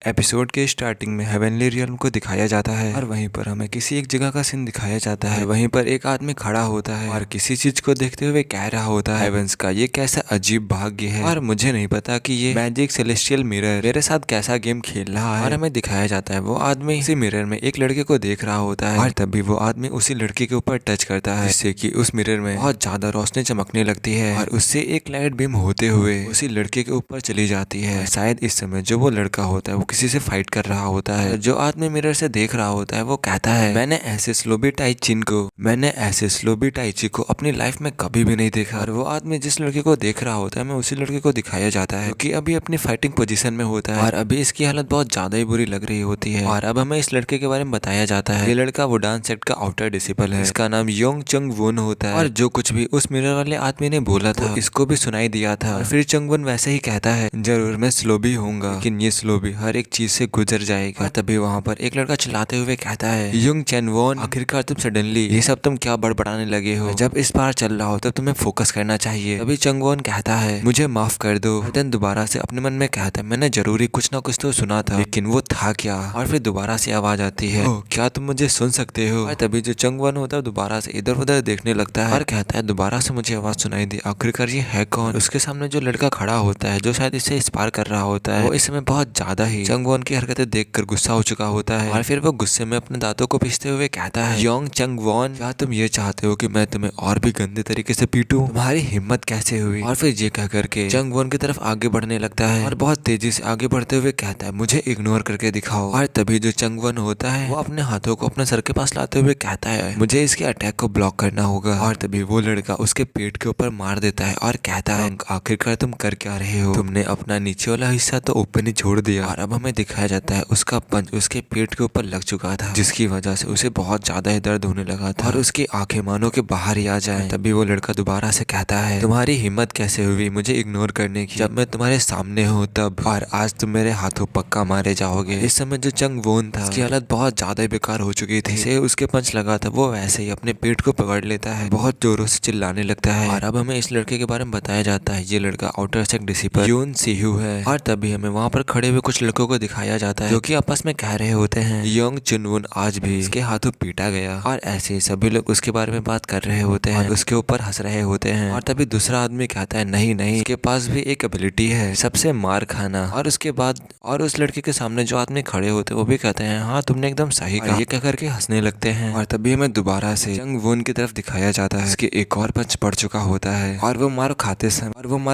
Episode के starting में heavenly realm को दिखाया जाता है और वहीं पर हमें किसी एक जगह का सीन दिखाया जाता है। वहीं पर एक आदमी खड़ा होता है और किसी चीज को देखते हुए कह रहा होता है, हेवंस का ये कैसा अजीब भाग्य है और मुझे नहीं पता कि ये मैजिक सेलेस्टियल मिरर मेरे साथ कैसा गेम खेल रहा है। और हमें दिखाया जाता है वो आदमी उसी मिरर में एक लड़के को देख रहा होता है और तभी वो आदमी उसी लड़के के ऊपर टच करता है, जिससे कि उस मिरर में बहुत ज्यादा रोशनी चमकने लगती है और उससे एक लाइट बीम होते हुए उसी लड़के के ऊपर चली जाती है। शायद इस समय जो वो लड़का होता है वो किसी से फाइट कर रहा होता है। जो आदमी मिरर से देख रहा होता है वो कहता है, मैंने ऐसे स्लोबी टाइची को अपनी लाइफ में कभी भी नहीं देखा। और वो आदमी जिस लड़के को देख रहा होता है मैं उसी लड़के को दिखाया जाता है कि अभी अपनी फाइटिंग पोजीशन में होता है और अभी इसकी हालत बहुत ज्यादा ही बुरी लग रही होती है। और अब हमें इस लड़के के बारे में बताया जाता है, ये लड़का वुडान सेक्ट का आउटर डिसिपल है, इसका नाम योंग चंग वुन होता है और जो कुछ भी उस मिरर वाले आदमी ने बोला था इसको भी सुनाई दिया था। और फिर चंग वुन वैसे ही कहता है, जरूर मैं स्लो भी होऊंगा लेकिन ये स्लो भी हर एक चीज से गुजर जाएगा। और तभी वहाँ पर एक लड़का चिल्लाते हुए कहता है, योंग चेन वोन आखिरकार तुम सडनली ये सब तुम क्या बड़बड़ाने लगे हो, जब इस बार चल रहा हो तब तुम्हें फोकस करना चाहिए। तभी चंग वोन कहता है, मुझे माफ कर दो। देन दोबारा से अपने मन में कहता है, मैंने जरूरी कुछ ना कुछ तो सुना था लेकिन वो था क्या। और फिर दोबारा से आवाज आती है, ओह क्या तुम मुझे सुन सकते हो। और तभी जो चंग वोन होता है दोबारा से इधर उधर देखने लगता है और कहता है, दोबारा से मुझे आवाज सुनाई दी, आखिरकार ये है कौन। उसके सामने जो लड़का खड़ा होता है जो शायद इससे स्पार कर रहा होता है वो इस समय बहुत ज्यादा ही चंग वोन की हरकतें देखकर गुस्सा हो चुका होता है। और फिर वो गुस्से में अपने दांतों को पीसते हुए कहता है, योंग चंग वोन क्या तुम ये चाहते हो कि मैं तुम्हें और भी गंदे तरीके से पीटूं, तुम्हारी हिम्मत कैसे हुई। और फिर ये कह करके चंग वोन की तरफ आगे बढ़ने लगता है और बहुत तेजी से आगे बढ़ते हुए कहता है, मुझे इग्नोर करके दिखाओ। और तभी जो चंग वोन होता है वो अपने हाथों को अपने सर के पास लाते हुए कहता है, मुझे इसके अटैक को ब्लॉक करना होगा। और तभी वो लड़का उसके पेट के ऊपर मार देता है और कहता है, आखिरकार तुम कर क्या रहे हो, तुमने अपना नीचे वाला हिस्सा तो ओपन ही छोड़ दिया। और अब हमें दिखाया जाता है उसका पंच उसके पेट के ऊपर लग चुका था जिसकी वजह से उसे बहुत ज्यादा ही दर्द होने लगा था और उसकी आंखें मानो के बाहर ही आ जाए। तभी वो लड़का दोबारा से कहता है, तुम्हारी हिम्मत कैसे हुई मुझे इग्नोर करने की, जब मैं तुम्हारे सामने हूँ तब, और आज तुम मेरे हाथों पक्का मारे जाओगे। इस समय जो चंग वोन था उसकी हालत बहुत ज्यादा ही बेकार हो चुकी थी, इसे उसके पंच लगा था वो वैसे ही अपने पेट को पकड़ लेता है, बहुत जोरों से चिल्लाने लगता है। और अब हमें इस लड़के के बारे में बताया जाता है, ये लड़का आउटर सेक्ट डिसिपल यून सीहू है। और तभी हमें वहाँ पर खड़े हुए कुछ लड़कों को दिखाया जाता है जो कि आपस में कह रहे होते हैं, योंग चुनवुन आज भी इसके हाथों पीटा गया। और ऐसे ही सभी लोग उसके बारे में बात कर रहे होते हैं, उसके ऊपर हंस रहे होते हैं। और तभी दूसरा आदमी कहता है, नहीं नहीं उसके पास भी एक एबिलिटी है, सबसे मार खाना। और उसके बाद और उस लड़के के सामने जो आदमी खड़े होते हैं वो भी कहते हैं, हाँ तुमने एकदम सही कहा, ये कह करके हंसने लगते हैं। और तभी हमें दोबारा से चंग वुन की तरफ दिखाया जाता है, इसके एक और पंच पड़ चुका होता है और वो मार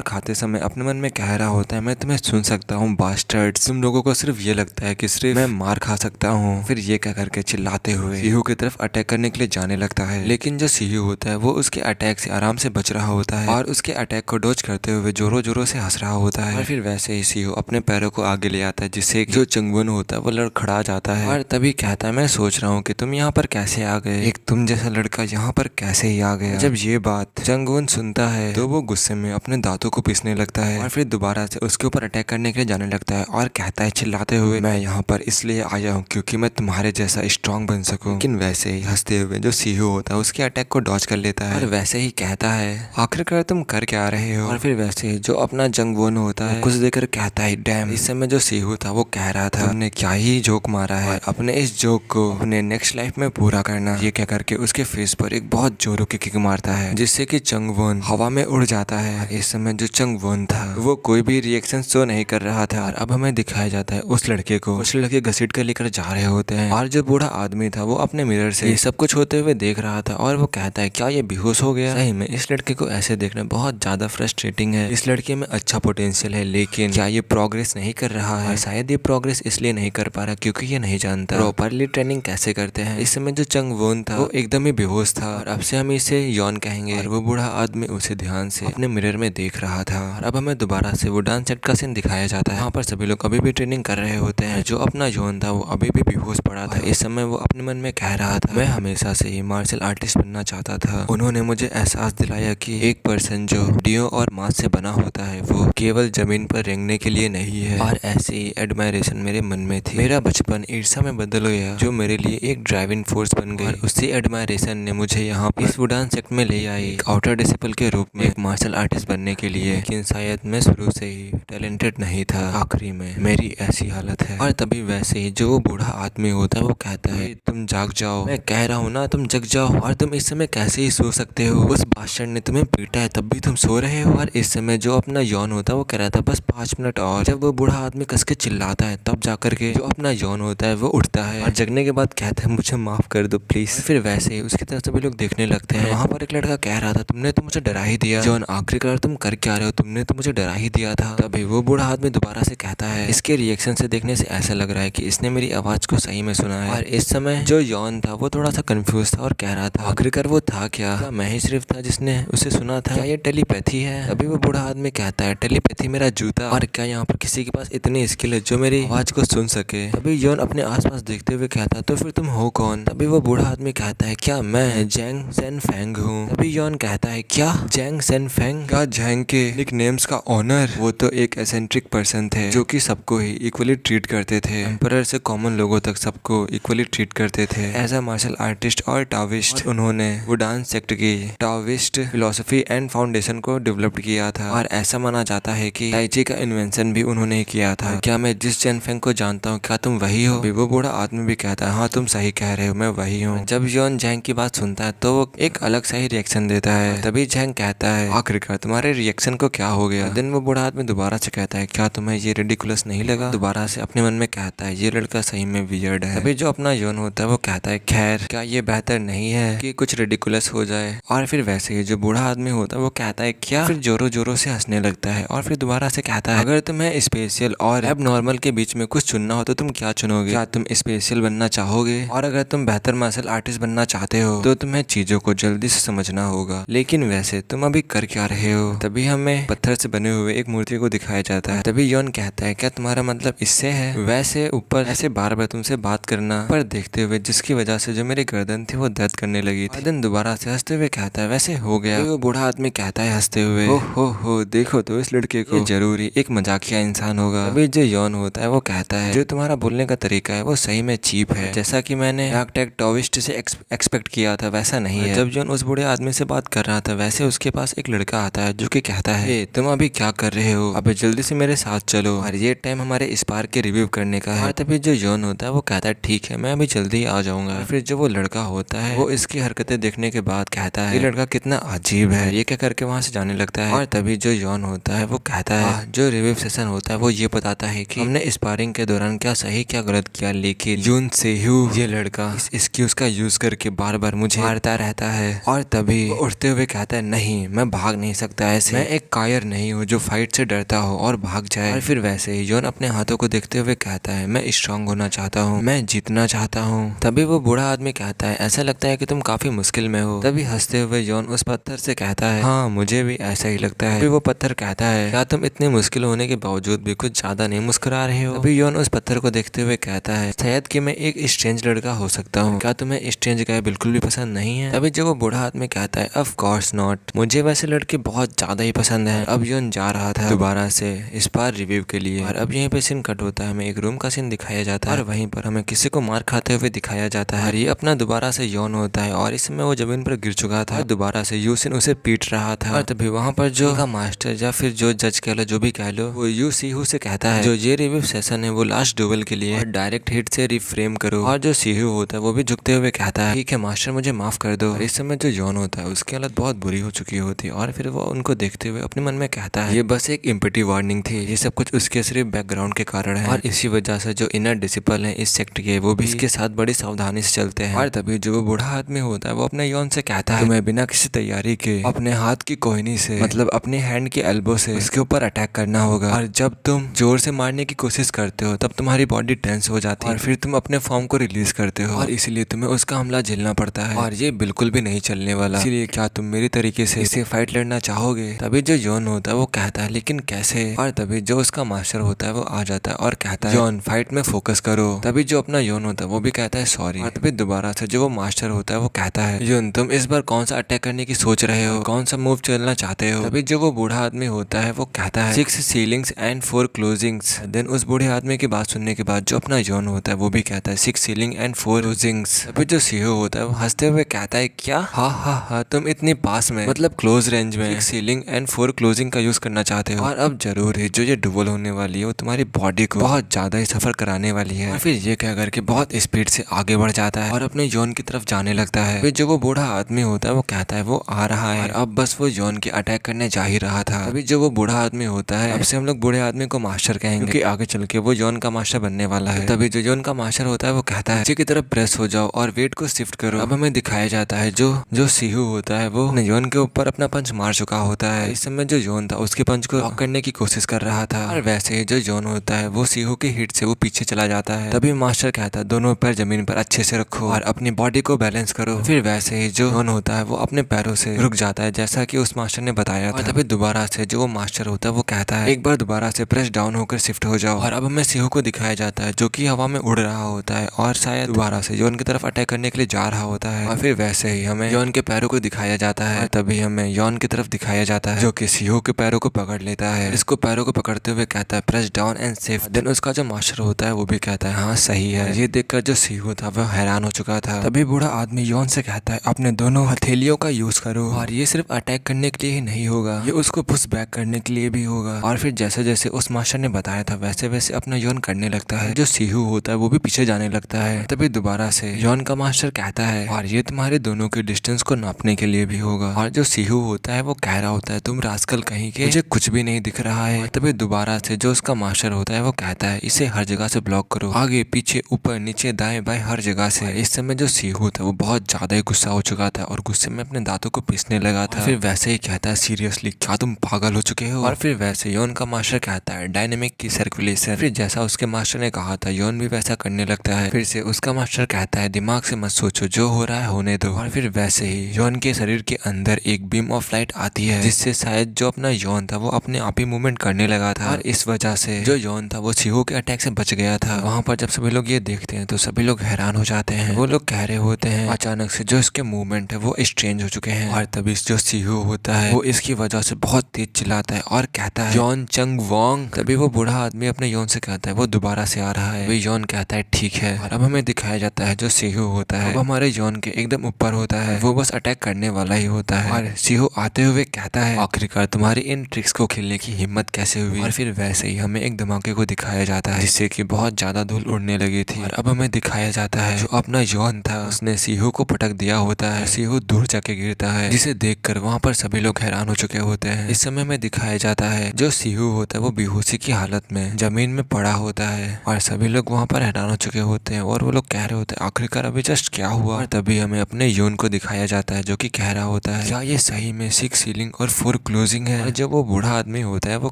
खाते समय अपने मन में कह रहा होता है, मैं तुम्हें सुन सकता हूँ बास्टर्ड्स, तुम लोगों को सिर्फ ये लगता है कि सिर्फ मैं मार खा सकता हूँ। फिर ये कह करके चिल्लाते हुए सीहू की तरफ अटैक करने के लिए जाने लगता है, लेकिन जो सीहू होता है वो उसके अटैक से आराम से बच रहा होता है और उसके अटैक को डॉज करते हुए जोरों जोरों से हंस रहा होता है। और फिर वैसे ही सीहू अपने पैरों को आगे ले आता है जिससे जो चंग वुन होता है वो लड़खड़ा जाता है और तभी कहता है, मैं सोच रहा हूँ कि तुम यहाँ पर कैसे आ गए, एक तुम जैसा लड़का यहाँ पर कैसे ही आ गया। जब ये बात चंग वुन सुनता है तो वो गुस्से में अपने दांतों को पीसने लगता है और फिर दोबारा से उसके ऊपर अटैक करने के लिए जाने लगता है और कहता है चिल्लाते हुए, मैं यहाँ पर इसलिए आया हूँ क्योंकि मैं तुम्हारे जैसा स्ट्रांग बन सकूं। लेकिन वैसे ही हंसते हुए जो सीहू होता है उसके अटैक को डॉज कर लेता है और वैसे ही कहता है, आखिरकार तुम कर क्या रहे हो। और फिर वैसे ही जो अपना जंग वोन होता है कुछ देकर कहता है, डैम। इस समय जो सीहू था वो कह रहा था, तुमने क्या ही जोक मारा है, अपने इस जोक को अपने नेक्स्ट लाइफ में पूरा करना। ये कह करके उसके फेस पर एक बहुत जोरों की किक मारता है जिससे कि चंग वोन हवा में उड़ जाता है। इस समय जो चंग वोन था वो कोई भी रिएक्शन शो नहीं कर रहा था। और अब हमें दिखाया जाता है उस लड़के को कुछ लड़के घसीट कर लेकर जा रहे होते हैं और जो बूढ़ा आदमी था वो अपने मिरर से ये सब कुछ होते हुए देख रहा था और वो कहता है, क्या ये बेहोश हो गया। सही में इस लड़के को ऐसे देखना बहुत ज्यादा फ्रस्ट्रेटिंग है, इस लड़के में अच्छा पोटेंशियल है लेकिन क्या ये प्रोग्रेस नहीं कर रहा है। शायद ये प्रोग्रेस इसलिए नहीं कर पा रहा क्योंकि ये नहीं जानता प्रॉपरली ट्रेनिंग कैसे करते हैं। इस समय जो चंग वुन था वो एकदम ही बेहोश था और अब से हम इसे यॉन कहेंगे। और वो बूढ़ा आदमी उसे ध्यान से अपने मिरर में देख रहा था। और अब हमें दोबारा से वो डांस सेट का सीन दिखाया जाता है, वहाँ पर सभी लोग अभी भी ट्रेनिंग कर रहे होते हैं। जो अपना यॉन था वो अभी भी बेहोश पड़ा था। इस समय वो अपने मन में कह रहा था, मैं हमेशा से ही मार्शल आर्टिस्ट बनना चाहता था। उन्होंने मुझे एहसास दिलाया कि एक पर्सन जो हड्डियों और मांस से बना होता है वो केवल जमीन पर रेंगने के लिए नहीं है। और ऐसी ही एडमायरेशन मेरे मन में थी। मेरा बचपन ईर्ष्या में बदल गया जो मेरे लिए एक ड्राइविंग फोर्स बन गई। और उसी एडमायरेशन ने मुझे यहाँ इस वुडान सेक्ट में ले आई, एक आउटर डिसिपल के रूप में, एक मार्शल आर्टिस्ट बनने के लिए। लेकिन शायद मैं शुरू से ही टैलेंटेड नहीं था। आखिरी में मेरी ऐसी हालत है। और तभी वैसे ही जो वो बूढ़ा आदमी होता है वो कहता है तुम जाग जाओ, मैं कह रहा हूँ ना तुम जग जाओ, और तुम इस समय कैसे ही सो सकते हो, उस बादशाह ने तुम्हें पीटा है तब भी तुम सो रहे हो। और इस समय जो अपना यौन होता है वो कह रहा था बस 5 मिनट और। जब वो बूढ़ा आदमी कस के चिल्लाता है तब जाकर के जो अपना यौन होता है वो उठता है और जगने के बाद कहता है मुझे माफ कर दो प्लीज। फिर वैसे ही उसकी तरफ सभी लोग देखने लगते हैं। वहाँ पर एक लड़का कह रहा था तुमने तो मुझे डरा ही दिया जॉन, आखिरकार तुम कर क्या रहे हो, तुमने तो मुझे डरा ही दिया था। तभी वो बूढ़ा आदमी दोबारा से कहता है इसके रिएक्शन से देखने से ऐसा लग रहा है कि इसने मेरी आवाज को सही में सुना है। और इस समय जो यौन था वो थोड़ा सा कंफ्यूज था और कह रहा था आखिरकार वो था क्या मैं ही सिर्फ था जिसने उसे सुना था, क्या ये टेलीपैथी है। तभी वो बूढ़ा आदमी कहता है टेलीपैथी मेरा जूता, और क्या यहाँ पर किसी के पास इतनी स्किल है जो मेरी आवाज को सुन सके। तभी यौन अपने आसपास देखते हुए कहता तो फिर तुम हो कौन। तभी वो बूढ़ा आदमी कहता है क्या मैं जैंग सेन फेंग हूँ। तभी यौन कहता है क्या जैंग सेन फेंग, क्या जैंग के निकनेम्स का ऑनर। वो तो एक एसेंट्रिक पर्सन थे जो कि सबको ही इक्वली ट्रीट करते थे, एम्परर से कॉमन लोगों तक सबको इक्वली ट्रीट करते थे एज अ मार्शल आर्टिस्ट और टाविस्ट। उन्होंने वो डांस सेक्ट की टाविस्ट फिलोसफी एंड फाउंडेशन को डेवलप किया था, और ऐसा माना जाता है कि टाइची का इन्वेंशन भी उन्होंने ही किया था। क्या मैं जिस जैन फेंग को जानता हूँ क्या तुम वही हो। वो बूढ़ा आदमी भी कहता है हाँ तुम सही कह रहे हो मैं वही हूँ। जब यौन जैंग की बात सुनता है तो वो एक अलग सा ही रिएक्शन देता है। तभी जैंग कहता है आखिरकार तुम्हारे रिएक्शन को क्या हो गया। दिन वो बूढ़ा आदमी दोबारा से कहता है क्या तुम्हें ये रिडिकुलस नहीं लगा। दोबारा से अपने मन में कहता है ये लड़का सही में वियर्ड है। तभी जो अपना यौन होता है वो कहता है खैर क्या ये बेहतर नहीं है कि कुछ रिडिकुलस हो जाए। और फिर वैसे ही जो बूढ़ा आदमी होता है वो कहता है क्या, फिर जोरों जोरों से हंसने लगता है और फिर दोबारा से कहता है अगर तुम्हें स्पेशल और एब नॉर्मल के बीच में कुछ चुनना हो तो तुम क्या चुनोगे। क्या तुम स्पेशल बनना चाहोगे, और अगर तुम बेहतर मार्शल आर्टिस्ट बनना चाहते हो तो तुम्हें चीजों को जल्दी से समझना होगा, लेकिन वैसे तुम अभी कर क्या रहे हो। तभी हमें पत्थर से बने हुए एक मूर्ति को दिखाया जाता है। तभी यौन कहता है क्या तुम्हारा मतलब इससे है। वैसे ऊपर ऐसे बार बार तुमसे बात करना पर देखते हुए जिसकी वजह से जो मेरी गर्दन थी वो दर्द करने लगी थी। दिन दोबारा से हंसते हुए कहता है वैसे हो गया। वो बूढ़ा आदमी कहता है हंसते हुए हो देखो तो इस लड़के को जरूरी एक मजाकिया इंसान होगा। अभी जो यौन होता है वो कहता है जो तुम्हारा बोलने का तरीका है वो सही में चीप है, जैसा कि मैंने डार्क टॉविस्ट से एक्सपेक्ट किया था वैसा नहीं है। जब यौन उस बूढ़े आदमी से बात कर रहा था वैसे उसके पास एक लड़का आता है जो कि कहता है तुम अभी क्या कर रहे हो, अबे जल्दी से मेरे साथ चलो और ये टाइम हमारे स्पार्क के रिव्यू करने का है। और तभी जो यौन होता है वो कहता है ठीक है मैं अभी जल्दी ही आ जाऊंगा। फिर जो वो लड़का होता है वो इसकी हरकतें देखने के बाद कहता है ये लड़का कितना अजीब है, ये क्या करके वहाँ से जाने लगता है। और तभी जो यौन होता है वो कहता है जो रिव्यू सेशन होता है वो ये बताता है कि हमने स्पारिंग के दौरान क्या सही क्या गलत किया, लेकिन यून सेहू ये लड़का इस एक्सक्यूज का यूज करके बार बार मुझे मारता रहता है। और तभी वो उठते हुए कहता है नहीं मैं भाग नहीं सकता ऐसे, मैं एक कायर नहीं हूँ जो फाइट से डरता हो और भाग जाए। और फिर वैसे ही यौन अपने हाथों को देखते हुए कहता है मैं स्ट्रांग होना चाहता हूँ, मैं जीतना चाहता हूँ। तभी वो बूढ़ा आदमी कहता है ऐसा लगता है कि तुम काफी मुश्किल में हो। तभी हंसते हुए यौन उस पत्थर से कहता है हाँ मुझे भी ऐसा ही लगता है। फिर वो पत्थर कहता है क्या तुम इतने मुश्किल होने के बावजूद भी कुछ ज्यादा नहीं मुस्कुरा रहे हो। तभी यौन उस पत्थर को देखते हुए कहता है शायद कि मैं एक स्ट्रेंज लड़का हो सकता हूँ, क्या तुम्हें स्ट्रेंज गाय बिल्कुल भी पसंद नहीं है। तभी जब वो बूढ़ा आदमी कहता है ऑफ कोर्स नॉट, मुझे वैसे लड़के बहुत ज्यादा ही पसंद है। अब यौन जा रहा था दोबारा से इस बार रिव्यू के लिए, और अब यहीं पे सीन कट होता है, हमें एक रूम का सीन दिखाया जाता है और वहीं पर हमें किसी को मार खाते हुए दिखाया जाता है। और ये अपना दोबारा से यौन होता है और इस समय वो जमीन पर गिर चुका था, दोबारा से यूसिन उसे पीट रहा था। और तभी वहाँ पर जो का मास्टर या फिर जो जज कह लो जो भी कह लो वो यू सीहू से कहता है जो ये रिव्यू सेशन है वो लास्ट ड्यूबल के लिए डायरेक्ट हिट से रिफ्रेम करो। और जो सीहू होता है वो भी झुकते हुए कहता है ठीक है मास्टर मुझे माफ कर दो। और इस समय जो यौन होता है उसकी हालत बहुत बुरी हो चुकी होती है और फिर वो उनको देखते हुए अपने मन में कहता है ये बस एक इम्पिटी वार्निंग थी, ये सब कुछ उसके सिर्फ बैकग्राउंड के कारण है और इसी वजह से जो इनर डिसिपल है इस सेक्ट के वो भी इसके साथ बड़ी सावधानी से चलते हैं। और तभी जो वो बूढ़ा आदमी होता है वो अपने यौन से कहता है तुम्हें बिना किसी तैयारी के अपने हाथ की कोहनी से मतलब अपने हैंड की एल्बो से इसके ऊपर अटैक करना होगा, और जब तुम जोर से मारने की कोशिश करते हो तब तुम्हारी बॉडी टेंस हो जाती है और फिर तुम अपने फॉर्म को रिलीज करते हो और इसलिए तुम्हें उसका हमला झेलना पड़ता है और ये बिल्कुल भी नहीं चलने वाला, इसलिए क्या तुम मेरी तरीके से इसे फाइट लड़ना चाहोगे। तभी जो यौन होता है वो कहता है लेकिन कैसे। और तभी जो उसका मास्टर होता है वो आ जाता है और कहता है यौन फाइट में फोकस करो। तभी जो अपना यौन होता है वो भी कहता है सॉरी। और तभी दोबारा से जो वो मास्टर होता है वो कहता है यौन तुम इस बार कौन सा अटैक करने की सोच रहे हो, कौन सा मूव चलना चाहते हो। तभी जो वो बूढ़ा आदमी होता है वो कहता है 6 सीलिंग्स एंड 4 क्लोजिंग्स। देन उस बूढ़े आदमी की बात सुनने के बाद जो अपना यौन होता है वो भी कहता है 6 सीलिंग एंड 4 क्लोजिंग्स। तभी जो सीओ होता है वो हंसते हुए कहता है क्या हाँ तुम इतनी पास में मतलब क्लोज रेंज में 6 सीलिंग एंड 4 क्लोजिंग का यूज करना चाहते हो और अब जरूर है जो ये डुबल होने वाली है वो तुम्हारी हमारी बॉडी को बहुत ज्यादा ही सफर कराने वाली है। और फिर ये कह करके बहुत स्पीड से आगे बढ़ जाता है और अपने यौन की तरफ जाने लगता है। फिर जो वो बूढ़ा आदमी होता है वो कहता है वो आ रहा है, और अब बस वो यौन की अटैक करने जा ही रहा था। अभी जो वो बूढ़ा आदमी होता है, अब से हम लोग बूढ़े आदमी को मास्टर कहेंगे क्योंकि आगे चल के वो यौन का मास्टर बनने वाला है। तभी जो यौन का मास्टर होता है वो कहता है नीचे की तरफ प्रेस हो जाओ और वेट को शिफ्ट करो। अब हमें दिखाया जाता है जो सीहू होता है वो यौन के ऊपर अपना पंच मार चुका होता है। इस समय जो यौन था उसके पंच को लॉक करने की कोशिश कर रहा था, और वैसे ही जो यौन होता है वो सीहू की हिट से वो पीछे चला जाता है। तभी मास्टर कहता है दोनों पैर जमीन पर अच्छे से रखो और अपनी बॉडी को बैलेंस करो। फिर वैसे ही जो यौन होता है वो अपने पैरों से रुक जाता है जैसा कि उस मास्टर ने बताया था। तभी दोबारा से जो वो मास्टर होता है वो कहता है एक बार दोबारा से प्रेस डाउन होकर शिफ्ट हो जाओ। और अब हमें सीहू को दिखाया जाता है जो कि हवा में उड़ रहा होता है और शायद दोबारा से यौन की तरफ अटैक करने के लिए जा रहा होता है। और फिर वैसे ही हमें यौन के पैरों को दिखाया जाता है, तभी हमें यौन की तरफ दिखाया जाता है जो कि सीहू के पैरों को पकड़ लेता है। इसको पैरों को पकड़ते हुए कहता है press down and shift. Then उसका जो मास्टर होता है वो भी कहता है हाँ सही है। ये देखकर जो सीहू था वह हैरान हो चुका था। तभी बूढ़ा आदमी यौन से कहता है अपने दोनों हथेलियों का यूज करो, और ये सिर्फ अटैक करने के लिए ही नहीं होगा, ये उसको पुश बैक करने के लिए भी होगा। और फिर जैसे जैसे उस मास्टर ने बताया था वैसे वैसे अपना यौन करने लगता है। जो सीहू होता है वो भी पीछे जाने लगता है। तभी दोबारा से यौन का मास्टर कहता है और ये तुम्हारे दोनों के डिस्टेंस को नापने के लिए भी होगा। और जो सीहू होता है वो कह रहा होता है तुम रास्कल कहीं के, मुझे कुछ भी नहीं दिख रहा है। तभी दोबारा से जो उसका मास्टर होता है वो कहता है इसे हर जगह से ब्लॉक करो, आगे पीछे ऊपर नीचे दाएं बाएं हर जगह से। इस समय जो सीहू था वो बहुत ज्यादा ही गुस्सा हो चुका था और गुस्से में अपने दांतों को पीसने लगा था। फिर वैसे ही कहता है सीरियसली क्या तुम पागल हो चुके हो। और फिर वैसे यौन का मास्टर कहता है डायनेमिक की सर्कुलेशन। फिर जैसा उसके मास्टर ने कहा था यौन भी वैसा करने लगता है। फिर से उसका मास्टर कहता है दिमाग से मत सोचो, जो हो रहा है होने दो। और फिर वैसे ही यौन के शरीर के अंदर एक बीम ऑफ लाइट आती है जिससे शायद जो अपना यौन था वो अपने आप ही मूवमेंट करने लगा था, और इस वजह से जो यौन था वो सीहू के अटैक से बच गया था। वहाँ पर जब सभी लोग ये देखते हैं तो सभी लोग हैरान हो जाते हैं। वो लोग कह रहे होते हैं अचानक से जो इसके मूवमेंट है वो स्ट्रेंज हो चुके हैं। और तभी जो सीहू होता है वो इसकी वजह से बहुत तेज चिल्लाता है और कहता है यौन चंग वोंग। तभी वो बूढ़ा आदमी अपने यौन से कहता है वो दोबारा से आ रहा है। वो यौन कहता है ठीक है। और अब हमें दिखाया जाता है जो सीहू होता है वो हमारे यौन के एकदम ऊपर होता है, वो बस अटैक करने वाला ही होता है। और सीहू आते हुए कहता है आखिरकार तुम्हारी इन ट्रिक्स को खेलने की हिम्मत कैसे हुई। और फिर वैसे ही हमें एक धमाके को दिखाया जाता है जिससे कि बहुत ज्यादा धूल उड़ने लगी थी। और अब हमें दिखाया जाता है जो अपना यौन था उसने सीहू को पटक दिया होता है। सीहू दूर जाके गिरता है जिसे देखकर वहाँ पर सभी लोग हैरान हो चुके होते हैं। इस समय में दिखाया जाता है जो सीहू होता है वो बेहोशी की हालत में जमीन में पड़ा होता है, और सभी लोग वहाँ पर हैरान हो चुके होते हैं। और वो लोग कह रहे होते हैं आखिरकार अभी जस्ट क्या हुआ। और तभी हमें अपने यौन को दिखाया जाता है जो कि कह रहा होता है क्या ये सही में 6 सीलिंग और 4 क्लोजिंग है। और जब वो बूढ़ा आदमी होता है वो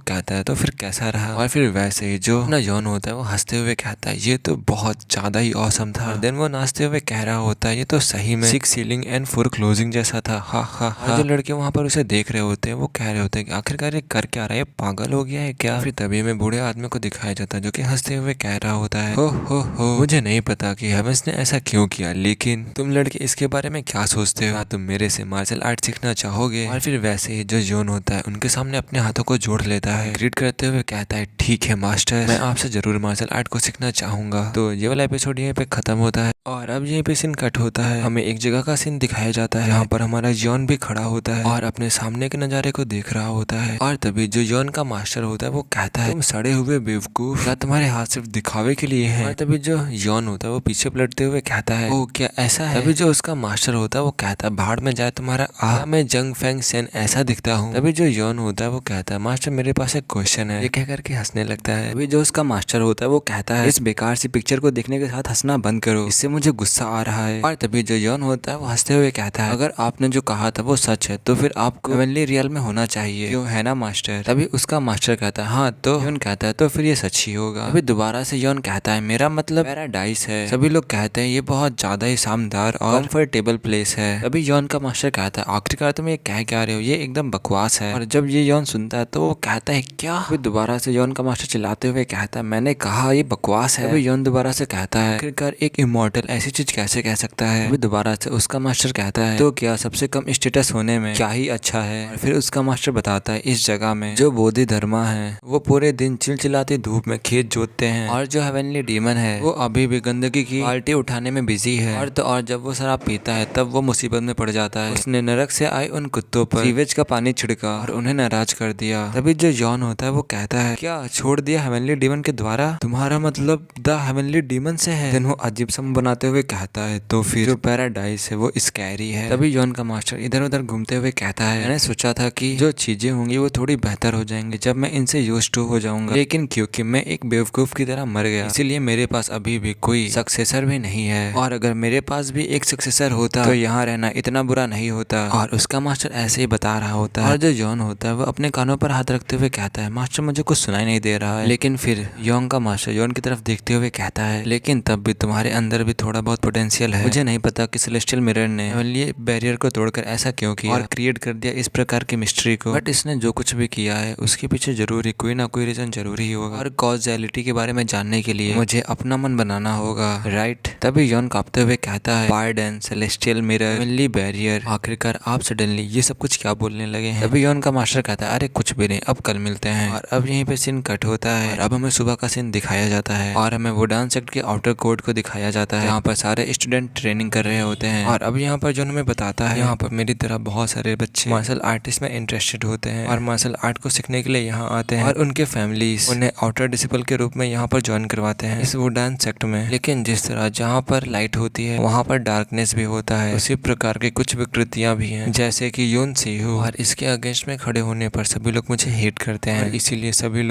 कहता है तो फिर कैसा रहा। और फिर वैसे ही जो अपना यौन होता है वो हंसते हुए कहता है ये तो बहुत ज्यादा ही ऑसम था। देन वो नाचते हुए कह रहा होता है ये तो सही में 6 सीलिंग एंड 4 क्लोजिंग जैसा था, हा हा हा। जो लड़के वहाँ पर उसे देख रहे होते हैं वो कह रहे होते हैं कि आखिरकार ये कर क्या रहा है, पागल हो गया है क्या। फिर तभी में बूढ़े आदमी को दिखाया जाता है जो कि हंसते हुए कह रहा होता है हो मुझे नहीं पता कि हेवेंस ने ऐसा क्यों किया, लेकिन तुम लड़के इसके बारे में क्या सोचते हो, क्या तुम मेरे से मार्शल आर्ट सीखना चाहोगे। और फिर वैसे ही जो यौन होता है उनके सामने अपने हाथों को जोड़ लेता है, ग्रीट करते हुए कहता है ठीक है मास्टर, मैं आपसे जरूर मार्शल आर्ट को सीखना चाहूंगा। तो ये वाला एपिसोड यहीं पे खत्म होता है। और अब यहीं पे सीन कट होता है, हमें एक जगह का सीन दिखाया जाता है यहाँ पर हमारा यौन भी खड़ा होता है और अपने सामने के नजारे को देख रहा होता है। और तभी जो यौन का मास्टर होता है वो कहता है तुम सड़े हुए बेवकूफ, क्या तुम्हारे हाथ सिर्फ दिखावे के लिए हैं। और तभी जो यौन होता है वो पीछे पलटते हुए कहता है ओ क्या ऐसा है। तभी जो उसका मास्टर होता है वो कहता है भाड़ में जाए तुम्हारा आ, मैं जंग फेंग सेन ऐसा दिखता हूँ। तभी जो यौन होता है वो कहता है मास्टर मेरे पास एक क्वेश्चन है, ये कह करके हंसने लगता है। तभी जो उसका मास्टर होता है वो कहता है इस बेकार सी पिक्चर को देखने के साथ हंसना बंद करो, इससे मुझे गुस्सा आ रहा है। और तभी जो यौन होता है वो हंसते हुए कहता है अगर आपने जो कहा था वो सच है तो फिर आपको हेवनली रियल में होना चाहिए, क्यों है ना मास्टर। तभी उसका मास्टर कहता है हाँ, तो यौन कहता है तो फिर ये सच ही होगा। अभी दोबारा से यौन कहता है मेरा मतलब पैराडाइस है। सभी लोग कहते हैं ये बहुत ज्यादा ही शानदार और कंफर्टेबल प्लेस है। तभी यौन का मास्टर कहता है आखिरकार तुम ये कह क्या रहे हो, ये एकदम बकवास है। और जब ये यौन सुनता है तो वो कहता है क्या। फिर दोबारा से यौन का मास्टर चिल्लाते हुए कहता है मैंने कहा ये बकवास है। अभी यौन दोबारा से कहता है आखिरकार एक इमॉर्टल ऐसी चीज कैसे कह सकता है। अभी दोबारा से उसका मास्टर कहता है तो क्या सबसे कम स्टेटस होने में क्या ही अच्छा है। और फिर उसका मास्टर बताता है इस जगह में जो बोधि धर्मा है वो पूरे दिन चिलचिलाती धूप में खेत जोतते हैं, और जो हेवनली डीमन है वो अभी भी गंदगी की बाल्टी उठाने में बिजी है। और जब वो शराब पीता है तब वो मुसीबत में पड़ जाता है। उसने नरक से आए उन कुत्तों पर सीवेज का पानी छिड़का और उन्हें नाराज कर दिया। तभी जो यौन होता है वो कहता है क्या छोड़ तोड़ दिया हेवनली डीमन के द्वारा, तुम्हारा मतलब द हेवनली डीमन से है। देन वो अजीब सा मुंह बनाते हुए कहता है तो फिर जो पैराडाइज है वो स्कैरी है। तभी यॉन का मास्टर इधर उधर घूमते हुए कहता है मैंने सोचा था कि जो चीजें होंगी वो थोड़ी बेहतर हो जाएंगी जब मैं इनसे यूज्ड टू हो जाऊंगा, लेकिन क्योंकि मैं एक बेवकूफ की तरह मर गया इसीलिए मेरे पास अभी भी कोई सक्सेसर भी नहीं है, और अगर मेरे पास भी एक सक्सेसर होता तो यहाँ रहना इतना बुरा नहीं होता। और उसका मास्टर ऐसे ही बता रहा होता है और जो यॉन होता है वो अपने कानों पर हाथ रखते हुए कहता है मास्टर मुझे कुछ सुनाई नहीं दे रहा है। लेकिन फिर यॉन का मास्टर यॉन की तरफ देखते हुए कहता है लेकिन तब भी तुम्हारे अंदर भी थोड़ा बहुत पोटेंशियल है। मुझे नहीं पता कि सेलेस्टियल मिरर ने ये बैरियर को तोड़कर ऐसा क्यों किया और क्रिएट कर दिया इस प्रकार की मिस्ट्री को, बट इसने जो कुछ भी किया है उसके पीछे जरूरी कोई ना कोई रीजन जरूरी होगा, और कॉजेलिटी के बारे में जानने के लिए मुझे अपना मन बनाना होगा, राइट। तभी यॉन कांपते हुए कहता है pardon, celestial mirror, heavenly barrier, आखिरकार आप सडनली ये सब कुछ क्या बोलने लगे हैं। तभी यॉन का मास्टर कहता है अरे कुछ भी नहीं, अब कल मिलते हैं। और अब यहीं पे सीन कट होता है और अब हमें सुबह का सीन दिखाया जाता है और हमें वो डांस एक्ट के आउटर कोर्ट को दिखाया जाता है यहाँ पर सारे स्टूडेंट ट्रेनिंग कर रहे होते हैं। और अब यहाँ पर जो हमें बताता है यहाँ पर मेरी तरह बहुत सारे बच्चे मार्शल आर्टिस्ट में इंटरेस्टेड होते हैं और मार्शल आर्ट को सीखने के लिए यहाँ आते हैं, और उनके फैमिलीज उन्हें आउटर डिसिपल के रूप में यहाँ पर ज्वाइन करवाते हैं इस वो डांस सेक्ट में। लेकिन जिस तरह जहाँ पर लाइट होती है वहाँ पर डार्कनेस भी होता है, उसी प्रकार की कुछ विकृतियाँ भी हैं जैसे कि यून सेहू, और इसके अगेंस्ट में खड़े होने पर सभी लोग मुझे हेट करते हैं, इसीलिए सभी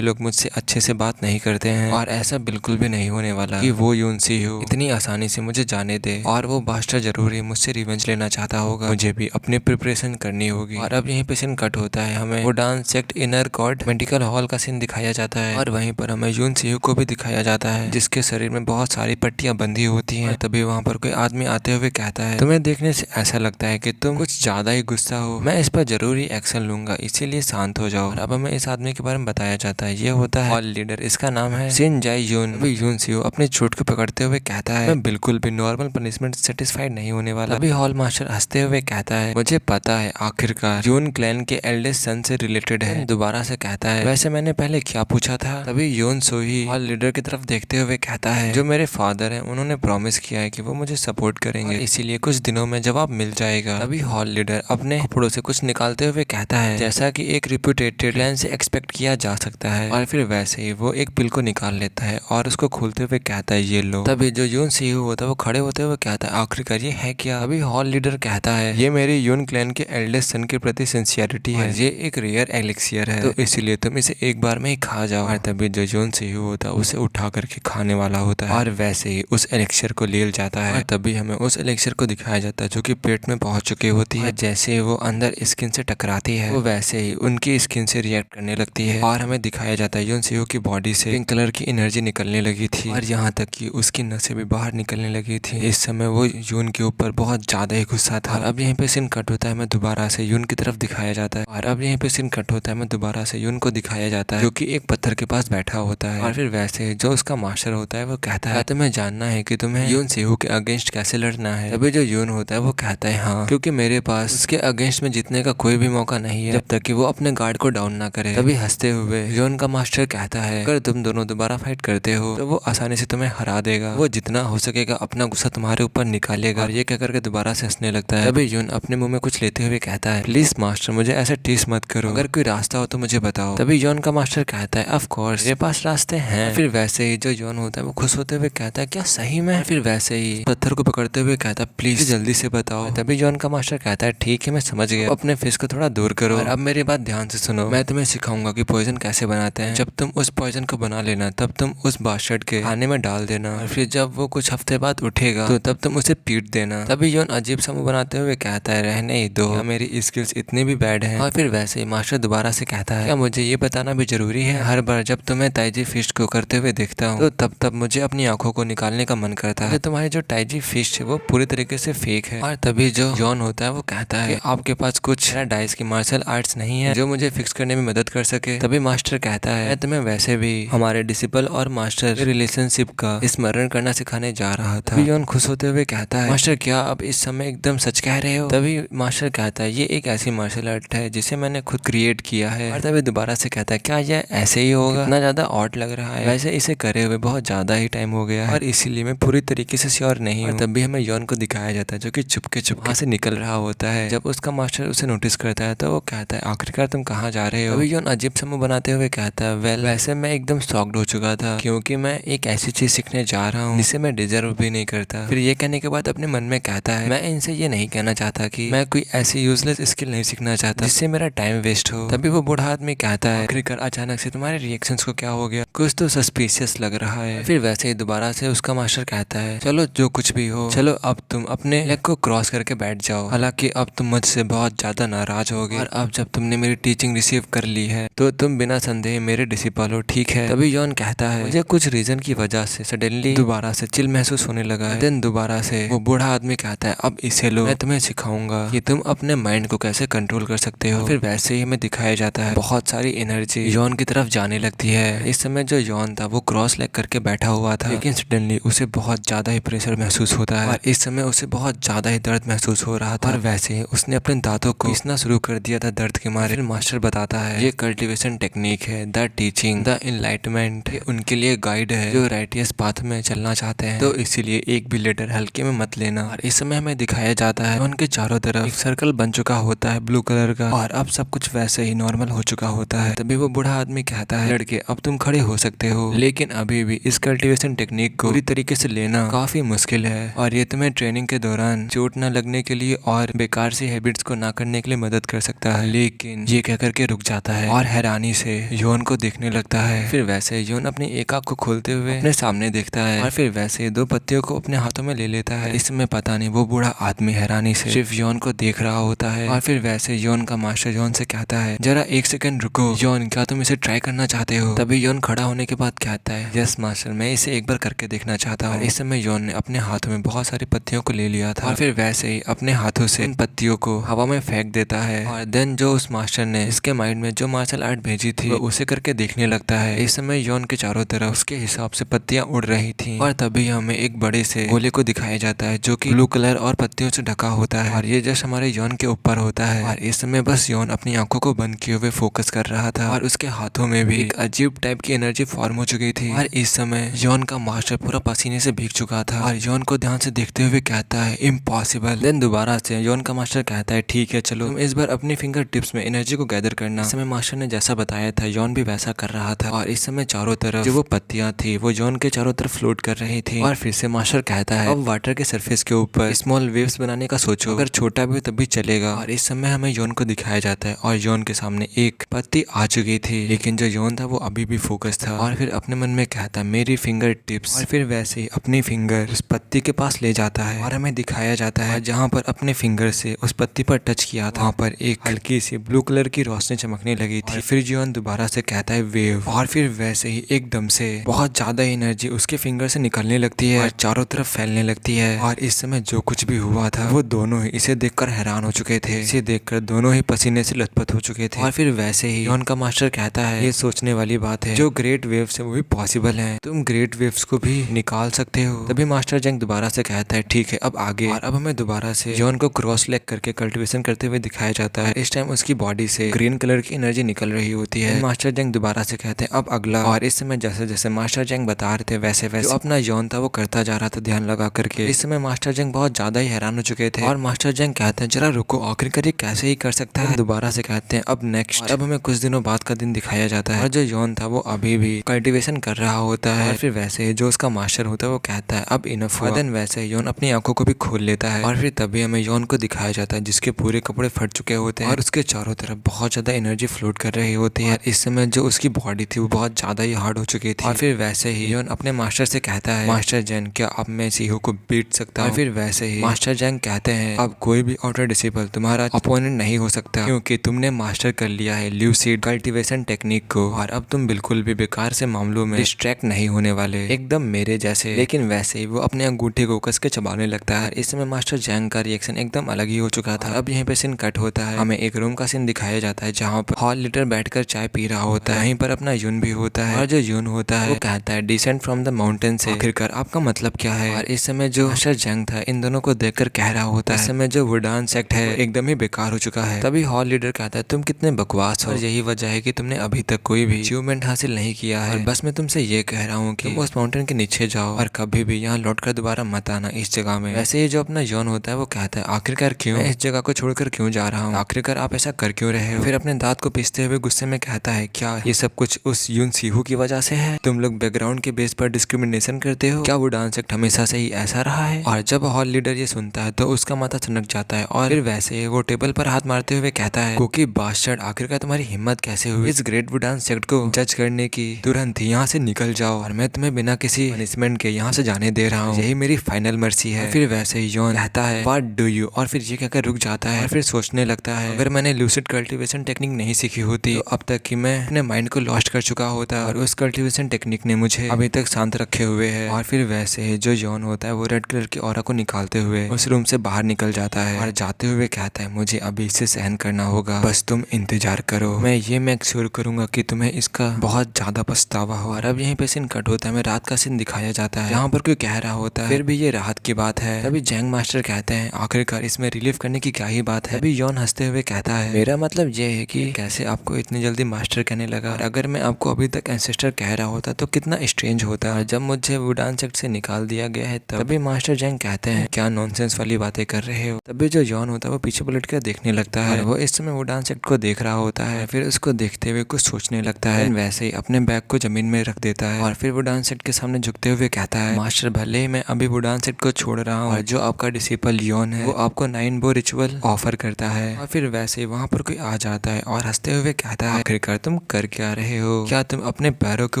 लोग मुझसे अच्छे से बात नहीं करते हैं। और ऐसा बिल्कुल भी नहीं होने वाला कि वो यून सेहू इतनी आसानी से मुझे जाने दे, और वो बास्टर जरूर ही मुझसे रिवेंज लेना चाहता होगा, मुझे भी अपनी प्रिपरेशन करनी होगी। और अब यहीं पे सीन कट होता है, हमें वो डांस सेक्ट इनर कॉर्ड मेडिकल हॉल का सीन दिखाया जाता है और वहीं पर हमें यून सेहू को भी दिखाया जाता है जिसके शरीर में बहुत सारी पट्टियां बंधी होती हैं। तभी वहाँ पर कोई आदमी आते हुए कहता है तुम्हें देखने से ऐसा लगता है कि तुम कुछ ज्यादा ही गुस्सा हो, मैं इस पर जरूरी एक्शन लूंगा इसीलिए शांत हो जाओ। और अब हमें इस आदमी के बारे में बताया जाता है ये होता है हॉल लीडर, इसका नाम है सिन जाई यून। अभी यून सेहू अपने चोट को पकड़ते हुए कहता है मैं बिल्कुल भी नॉर्मल पनिशमेंट सेटिस्फाइड नहीं होने वाला। अभी हॉल मास्टर हंसते हुए कहता है मुझे पता है आखिरकार यून क्लैन के एल्डेस्ट सन से रिलेटेड है। दोबारा से कहता है वैसे मैंने पहले क्या पूछा था। तभी यून सोही हॉल लीडर की तरफ देखते हुए कहता है जो मेरे फादर हैं उन्होंने प्रॉमिस किया है कि वो मुझे सपोर्ट करेंगे, इसीलिए कुछ दिनों में जवाब मिल जाएगा। तभी हॉल लीडर अपने कपड़ों से कुछ निकालते हुए कहता है जैसा कि एक रिप्यूटेटेड क्लैन से एक्सपेक्ट किया जा सकता है, और फिर वैसे ही वो एक पिल को निकाल लेता है और उसको खोलते हुए कहता है ये लो। तभी जो यून सेहू होता है वो खड़े होते हुए कहता है आखिरकार ये है क्या। अभी हॉल लीडर कहता है ये मेरी यून क्लैन के एल्डेस्ट सन के प्रति सिंसियरिटी है, ये एक रेयर एलिक्सियर है तो इसीलिए तुम इसे एक बार में ही खा जाओ। और तभी जो यून सेहू होता है उसे उठा करके खाने वाला होता है और वैसे ही उस एलिक्सियर को ले जाता है। और तभी हमें उस एलिक्सियर को दिखाया जाता है जो कि पेट में पहुंच चुकी होती है, जैसे वो अंदर स्किन से टकराती है वो वैसे ही उनकी स्किन से रिएक्ट करने लगती है। और हमें दिखाया जाता है यून सेहू की बॉडी से पिंक कलर की एनर्जी निकलने लगी थी और यहाँ तक कि उसकी नसें भी बाहर निकलने लगी थी। इस समय वो यून के ऊपर बहुत ज्यादा ही गुस्सा था। और अब यहीं पे सीन कट होता है, हमें दोबारा से यून की तरफ दिखाया जाता है। और अब यहीं पे सीन कट होता है, हमें दोबारा से यून को दिखाया जाता है जो कि एक पत्थर के पास बैठा होता है। और फिर वैसे जो उसका मास्टर होता है वो कहता है तुम्हें जानना है कि तुम्हें यून सेहू के अगेंस्ट कैसे लड़ना है। तभी जो यून होता है वो कहता है हाँ, क्योंकि मेरे पास उसके अगेंस्ट में जीतने का कोई भी मौका नहीं है जब तक कि वो अपने गार्ड को डाउन ना करे। तभी हंसते हुए यून का मास्टर कहता है अगर तुम दोनों दोबारा फाइट करते हो तो वो आसानी से तुम्हें हरा देगा, वो जितना हो सकेगा अपना गुस्सा तुम्हारे ऊपर निकालेगा। और ये कह करके दोबारा से हंसने लगता है। तभी यून अपने मुंह में कुछ लेते हुए कहता है प्लीज मास्टर मुझे ऐसे टीस मत करो, अगर कोई रास्ता हो तो मुझे बताओ। तभी यून का मास्टर कहता है ऑफ कोर्स मेरे पास रास्ते हैं। फिर वैसे ही जो यून होता है वो खुश होते हुए कहता है क्या सही में। फिर वैसे ही पत्थर को पकड़ते हुए कहता है प्लीज जल्दी से बताओ। तभी यून का मास्टर कहता है ठीक है मैं समझ गया, अपने फेस को थोड़ा दूर करो और अब मेरी बात ध्यान से सुनो, मैं तुम्हें सिखाऊंगा कि पॉइजन कैसे बनाते हैं। जब तुम उस पॉइजन को बना लेना तब तुम उस बास्टर्ड के खाने में डाल देना, और फिर जब वो कुछ हफ्ते बाद उठेगा तो तब तुम उसे पीट देना। तभी यून अजीब सा मुंह बनाते हुए कहता है रहने ही दो, क्या मेरी स्किल्स इतनी भी बैड हैं। और फिर वैसे ही मास्टर दोबारा से कहता है क्या मुझे ये बताना भी जरूरी है, हर बार जब तुम्हें ताइजी फिस्ट को करते हुए देखता हूँ तो तब मुझे अपनी आंखों को निकालने का मन करता है। तुम्हारी जो ताइजी फिस्ट है वो पूरी तरीके से फेक है। और तभी जो यून होता है वो कहता है आपके पास कुछ डाइस की मार्शल आर्ट्स नहीं है जो मुझे फिक्स करने में मदद कर सके। तभी मास्टर कहता है मैं तुम्हें वैसे भी हमारे डिसिपल और मास्टर रिलेशनशिप का स्मरण करना सिखाने जा रहा था। यून खुश होते हुए कहता है मास्टर क्या आप इस समय एकदम सच कह रहे हो। तभी मास्टर कहता है ये एक ऐसी मार्शल आर्ट है जिसे मैंने खुद क्रिएट किया है। और तभी दोबारा से कहता है क्या ये ऐसे ही होगा, इतना ज्यादा ऑड लग रहा है, वैसे इसे करे हुए बहुत ज्यादा ही टाइम हो गया है और इसीलिए मैं पूरी तरीके से श्योर नहीं हूँ। तभी हमें यून को दिखाया जाता है जो कि चुपके वहां से निकल रहा होता है। जब उसका मास्टर उसे नोटिस करता है तो वो कहता है आखिरकार तुम कहाँ जा रहे हो। अभी यून अजीब सा मुंह बनाते हुए कहता है वेल वैसे मैं एकदम शॉक्ड हो चुका था क्योंकि मैं एक ऐसी चीज सीखने जा रहा हूँ जिसे मैं डिजर्व भी नहीं करता। फिर ये कहने के बाद अपने मन में कहता है मैं इनसे ये नहीं कहना चाहता कि मैं कोई ऐसी यूजलेस स्किल नहीं सीखना चाहता जिससे मेरा टाइम वेस्ट हो। तभी वो बूढ़ा आदमी कहता है आखिरकार अचानक से तुम्हारे रिएक्शंस को क्या हो गया, कुछ तो सस्पिशियस लग रहा है। फिर वैसे ही दोबारा से उसका मास्टर कहता है चलो जो कुछ भी हो, चलो अब तुम अपने लेग को क्रॉस करके बैठ जाओ। हालांकि अब तुम मुझसे बहुत ज्यादा नाराज हो गए और अब जब तुमने मेरी टीचिंग रिसीव कर ली है तो तुम बिना संदेह मेरे डिसिपल हो, ठीक है। तभी यॉन कहता है मुझे कुछ रीजन की वजह से सडनली दोबारा से चिल महसूस होने लगा है। देन दोबारा से वो बूढ़ा आदमी कहता है अब इसे लो, मैं तुम्हें सिखाऊंगा कि तुम अपने माइंड को कैसे कंट्रोल कर सकते हो। फिर वैसे ही हमें दिखाया जाता है बहुत सारी एनर्जी यॉन की तरफ जाने लगती है। इस समय जो यॉन था वो क्रॉस लेग करके बैठा हुआ था, लेकिन सडनली उसे बहुत ज्यादा ही प्रेशर महसूस होता है और इस समय उसे बहुत ज्यादा ही दर्द महसूस हो रहा था और वैसे ही उसने अपने दांतों को पीसना शुरू कर दिया था दर्द के मारे। फिर मास्टर बताता है ये कल्टीवेशन टेक्निक है, द टीचिंग द इनलाइटमेंट, उनके लिए गाइड है जो राइटियस पाथ में चलना चाहते हैं, तो इसीलिए एक भी लेटर हल्के में मत लेना। और इस समय हमें दिखाया जाता है उनके चारों तरफ एक सर्कल बन चुका होता है ब्लू कलर का और अब सब कुछ वैसे ही नॉर्मल हो चुका होता है। तभी वो बूढ़ा आदमी कहता है लड़के अब तुम खड़े हो सकते हो, लेकिन अभी भी इस कल्टीवेशन टेक्निक को पूरी तरीके से लेना काफी मुश्किल है और ये तुम्हें ट्रेनिंग के दौरान चोट न लगने के लिए और बेकार सी हैबिट्स को ना करने के लिए मदद कर सकता है। लेकिन ये कह करके रुक जाता है और हैरानी से योन को देखने लगता है। फिर वैसे योन अपनी एक आंख को खोलते हुए अपने सामने देखता है और फिर वैसे दो पत्तियों को अपने हाथों में ले लेता है। इसमें पता नहीं वो बूढ़ा आदमी हैरानी से सिर्फ योन को देख रहा होता है और फिर वैसे योन का मास्टर योन से कहता है जरा एक सेकंड रुको योन, क्या तुम इसे ट्राई करना चाहते हो? तभी योन खड़ा होने के बाद कहता है यस मास्टर, मैं इसे एक बार करके देखना चाहता हूँ। इस समय योन ने अपने हाथों में बहुत सारी पत्तियों को ले लिया था और फिर वैसे ही अपने हाथों से इन पत्तियों को हवा में फेंक देता है और देन जो उस मास्टर ने इसके माइंड में जो मार्शल आर्ट भेजी थी वो उसे करके देखने लगता है। इस समय योन के चारों तरफ उसके हिसाब से पत्तियां उड़ रही थी और तभी हमें एक बड़े से गोले को दिखाया जाता है जो कि ब्लू कलर और पत्तियों से ढका होता है और ये जस्ट हमारे योन के ऊपर होता है और इस समय बस योन अपनी आंखों को बंद किए हुए फोकस कर रहा था और उसके हाथों में भी एक अजीब टाइप की एनर्जी फॉर्म हो चुकी थी और इस समय योन का मास्टर पूरा पसीने से भीग चुका था और योन को ध्यान से देखते हुए कहता है इम्पॉसिबल। देन दोबारा से योन का मास्टर कहता है ठीक है चलो तुम इस बार अपनी फिंगर टिप्स में एनर्जी को गैदर करना। इस समय मास्टर ने जैसा बताया था योन भी वैसा कर रहा था और इस समय चारों तरफ जो वो पत्तियां थी वो योन के चारों तरफ फ्लोट कर रही थी और फिर से मास्टर कहता है अब वाटर के सरफेस के ऊपर स्मॉल वेव्स बनाने का सोचो, अगर छोटा भी हो तब भी चलेगा। और इस समय हमें योन को दिखाया जाता है और योन के सामने एक पत्ती आ चुकी थी, लेकिन जो योन था वो अभी भी फोकस था और फिर अपने मन में कहता मेरी फिंगर टिप्स और फिर वैसे ही अपनी फिंगर उस पत्ती के पास ले जाता है और हमें दिखाया जाता है जहाँ पर अपने फिंगर से उस पत्ती पर टच किया था वहाँ पर एक हल्की सी ब्लू कलर की रोशनी चमकने लगी थी। फिर योन दोबारा से कहता है वेव और फिर वैसे ही एकदम से बहुत ज्यादा एनर्जी उसके फिंगर से निकलने लगती है और चारों तरफ फैलने लगती है और इस समय जो कुछ भी हुआ था वो दोनों ही इसे देखकर हैरान हो चुके थे। इसे देखकर दोनों ही पसीने से लथपथ हो चुके थे और फिर वैसे ही योन का मास्टर कहता है ये सोचने वाली बात है, जो ग्रेट वेव्स है वो भी पॉसिबल है, तुम ग्रेट वेव्स को भी निकाल सकते हो। तभी मास्टर जंग दोबारा से कहता है ठीक है अब आगे। और अब हमें दोबारा से योन को क्रॉस लेग करके कल्टीवेशन करते हुए दिखाया जाता है। इस टाइम उसकी बॉडी से ग्रीन कलर की एनर्जी निकल रही होती है। मास्टर जंग दोबारा से कहते हैं अब अगला। और इस समय जैसे जैसे मास्टर जंग बता रहे थे वैसे वैसे अपना योन था वो करता जा रहा था ध्यान लगा करके। इस समय मास्टर जंग बहुत ज्यादा ही हैरान हो चुके थे और मास्टर जंग कहते हैं जरा रुको, आखिरकार ये कैसे ही कर सकता है। दोबारा से कहते हैं अब नेक्स्ट। अब हमें कुछ दिनों बाद का दिन दिखाया जाता है और जो योन था वो अभी भी कल्टीवेशन कर रहा होता है और फिर वैसे ही जो उसका मास्टर होता है वो कहता है अब इनफ हुआ। देन वैसे योन अपनी आंखों को भी खोल लेता है और फिर तभी हमें योन को दिखाया जाता है जिसके पूरे कपड़े फट चुके होते हैं और उसके चारों तरफ बहुत ज्यादा एनर्जी फ्लोट कर रही होती है। इस समय जो उसकी बॉडी थी वो बहुत ज्यादा ही हार्ड हो चुकी थी और फिर वैसे ही योन अपने मास्टर से कहता है मास्टर जैन क्या अब मैं सीहो को बीट सकता हूँ। और फिर वैसे ही मास्टर जैन कहते हैं अब कोई भी आउटर डिसिपल तुम्हारा अपोनेंट नहीं हो सकता क्योंकि तुमने मास्टर कर लिया है ल्यूसिड कल्टीवेशन टेक्निक को और अब तुम बिल्कुल भी बेकार से मामलों में डिस्ट्रैक्ट नहीं होने वाले, एकदम मेरे जैसे। लेकिन वैसे ही वो अपने अंगूठे को कस के चबाने लगता है। इस समय मास्टर जैंग का रिएक्शन एकदम अलग ही हो चुका था। अब यहाँ पे सीन कट होता है, हमें एक रूम का सीन दिखाया जाता है जहाँ पर हॉल लीडर बैठकर चाय पी रहा होता है। वहीं पर अपना यून भी होता है और जो यून होता है वो कहता है डिसेंट फ्रॉम द माउंटेन से, आखिरकार आपका मतलब क्या है। और इस समय जो मास्टर जैंग था इन दोनों को देखकर कह रहा होता है इस समय जो वुडान सेक्ट है एकदम ही बेकार हो चुका है। तभी हॉल लीडर कहता है तुम कितने बकवास हो और यही वजह है कि तुमने अभी तक कोई भी अचीवमेंट हासिल नहीं किया है। और बस मैं तुमसे ये कह रहा हूँ कि तुम उस माउंटेन के नीचे जाओ और कभी भी यहाँ लौट कर दोबारा मत आना इस जगह में। वैसे ही जो अपना यौन होता है वो कहता है आखिरकार क्यों, मैं इस जगह को छोड़कर क्यों जा रहा हूँ, आखिरकार आप ऐसा कर क्यों रहे हो। फिर अपने दांत को पीसते हुए गुस्से में कहता है क्या ये सब कुछ उस यून सीहू की वजह से है? तुम लोग बैकग्राउंड के बेस पर डिस्क्रिमिनेशन करते हो? क्या वो डांस एक्ट हमेशा से ही ऐसा रहा है? और जब हॉल लीडर ये सुनता है तो उसका माथा सनक जाता है और फिर वैसे ही वो टेबल पर हाथ मारते हुए कहता है, कुकी बास्टर्ड, आखिरकार तुम्हारी हिम्मत कैसे हुई इस ग्रेट वो डांस एक्ट को जज करने की? तुरंत ही यहाँ से निकल जाओ और मैं तुम्हें बिना किसी पनिशमेंट के यहाँ से जाने दे रहा हूँ। यही मेरी फाइनल मर्सी है। फिर वैसे ही यॉन कहता है, व्हाट डू यू, और फिर ये कहकर रुक जाता है और फिर सोचने लगता है, अगर मैंने लूसिड कल्टीवेशन टेक्निक नहीं सीखी होती तो अब तक कि मैं अपने माइंड को लॉस्ट कर चुका होता और उस कल्टीवेशन टेक्निक ने मुझे अभी तक शांत रखे हुए है। और फिर वैसे ही जो यॉन होता है वो रेड कलर की ऑरा को निकालते हुए उस रूम से बाहर निकल जाता है और जाते हुए कहता है, मुझे अभी इसे सहन करना होगा, बस तुम इंतजार करो, मैं ये मेक श्योर करूंगा कि तुम्हें इसका बहुत ज्यादा पछतावा हो। और अब यहीं पे सीन कट होता है, में रात का सीन दिखाया जाता है यहाँ पर कोई कह रहा होता है फिर भी ये राहत की बात है। तभी जैंग मास्टर कहते हैं, आखिरकार इसमें रिलीफ करने की क्या ही बात है। तभी यॉन हंसते हुए कहता है, मेरा मतलब ये है कि कैसे आपको इतनी जल्दी मास्टर कहने लगा, और अगर मैं आपको अभी तक एंसेस्टर कह रहा होता तो कितना स्ट्रेंज होता। और जब मुझे वुडान सेक्ट से निकाल दिया गया है तभी मास्टर जैंग कहते हैं, क्या नॉनसेंस वाली बातें कर रहे हो। तभी जो यॉन होता है वो पीछे पलट कर देखने लगता है, वो इस समय वुडान सेक्ट को देख रहा होता है, फिर उसको देखते हुए कुछ सोचने लगता है, वैसे ही अपने बैग को जमीन में रख देता है और फिर वुडान सेक्ट के सामने झुकते हुए कहता है, मास्टर भले ही मैं अभी वुडान सेक्ट को छोड़ रहा हूँ और जो आपका डिसिपल यॉन है वो आपको 9 बो रिचुअल ऑफर करता है। और फिर वैसे ही वहाँ पर कोई आ जाता है और हंसते हुए कहता है, आखिरकार तुम कर क्या रहे हो? क्या तुम अपने पैरों के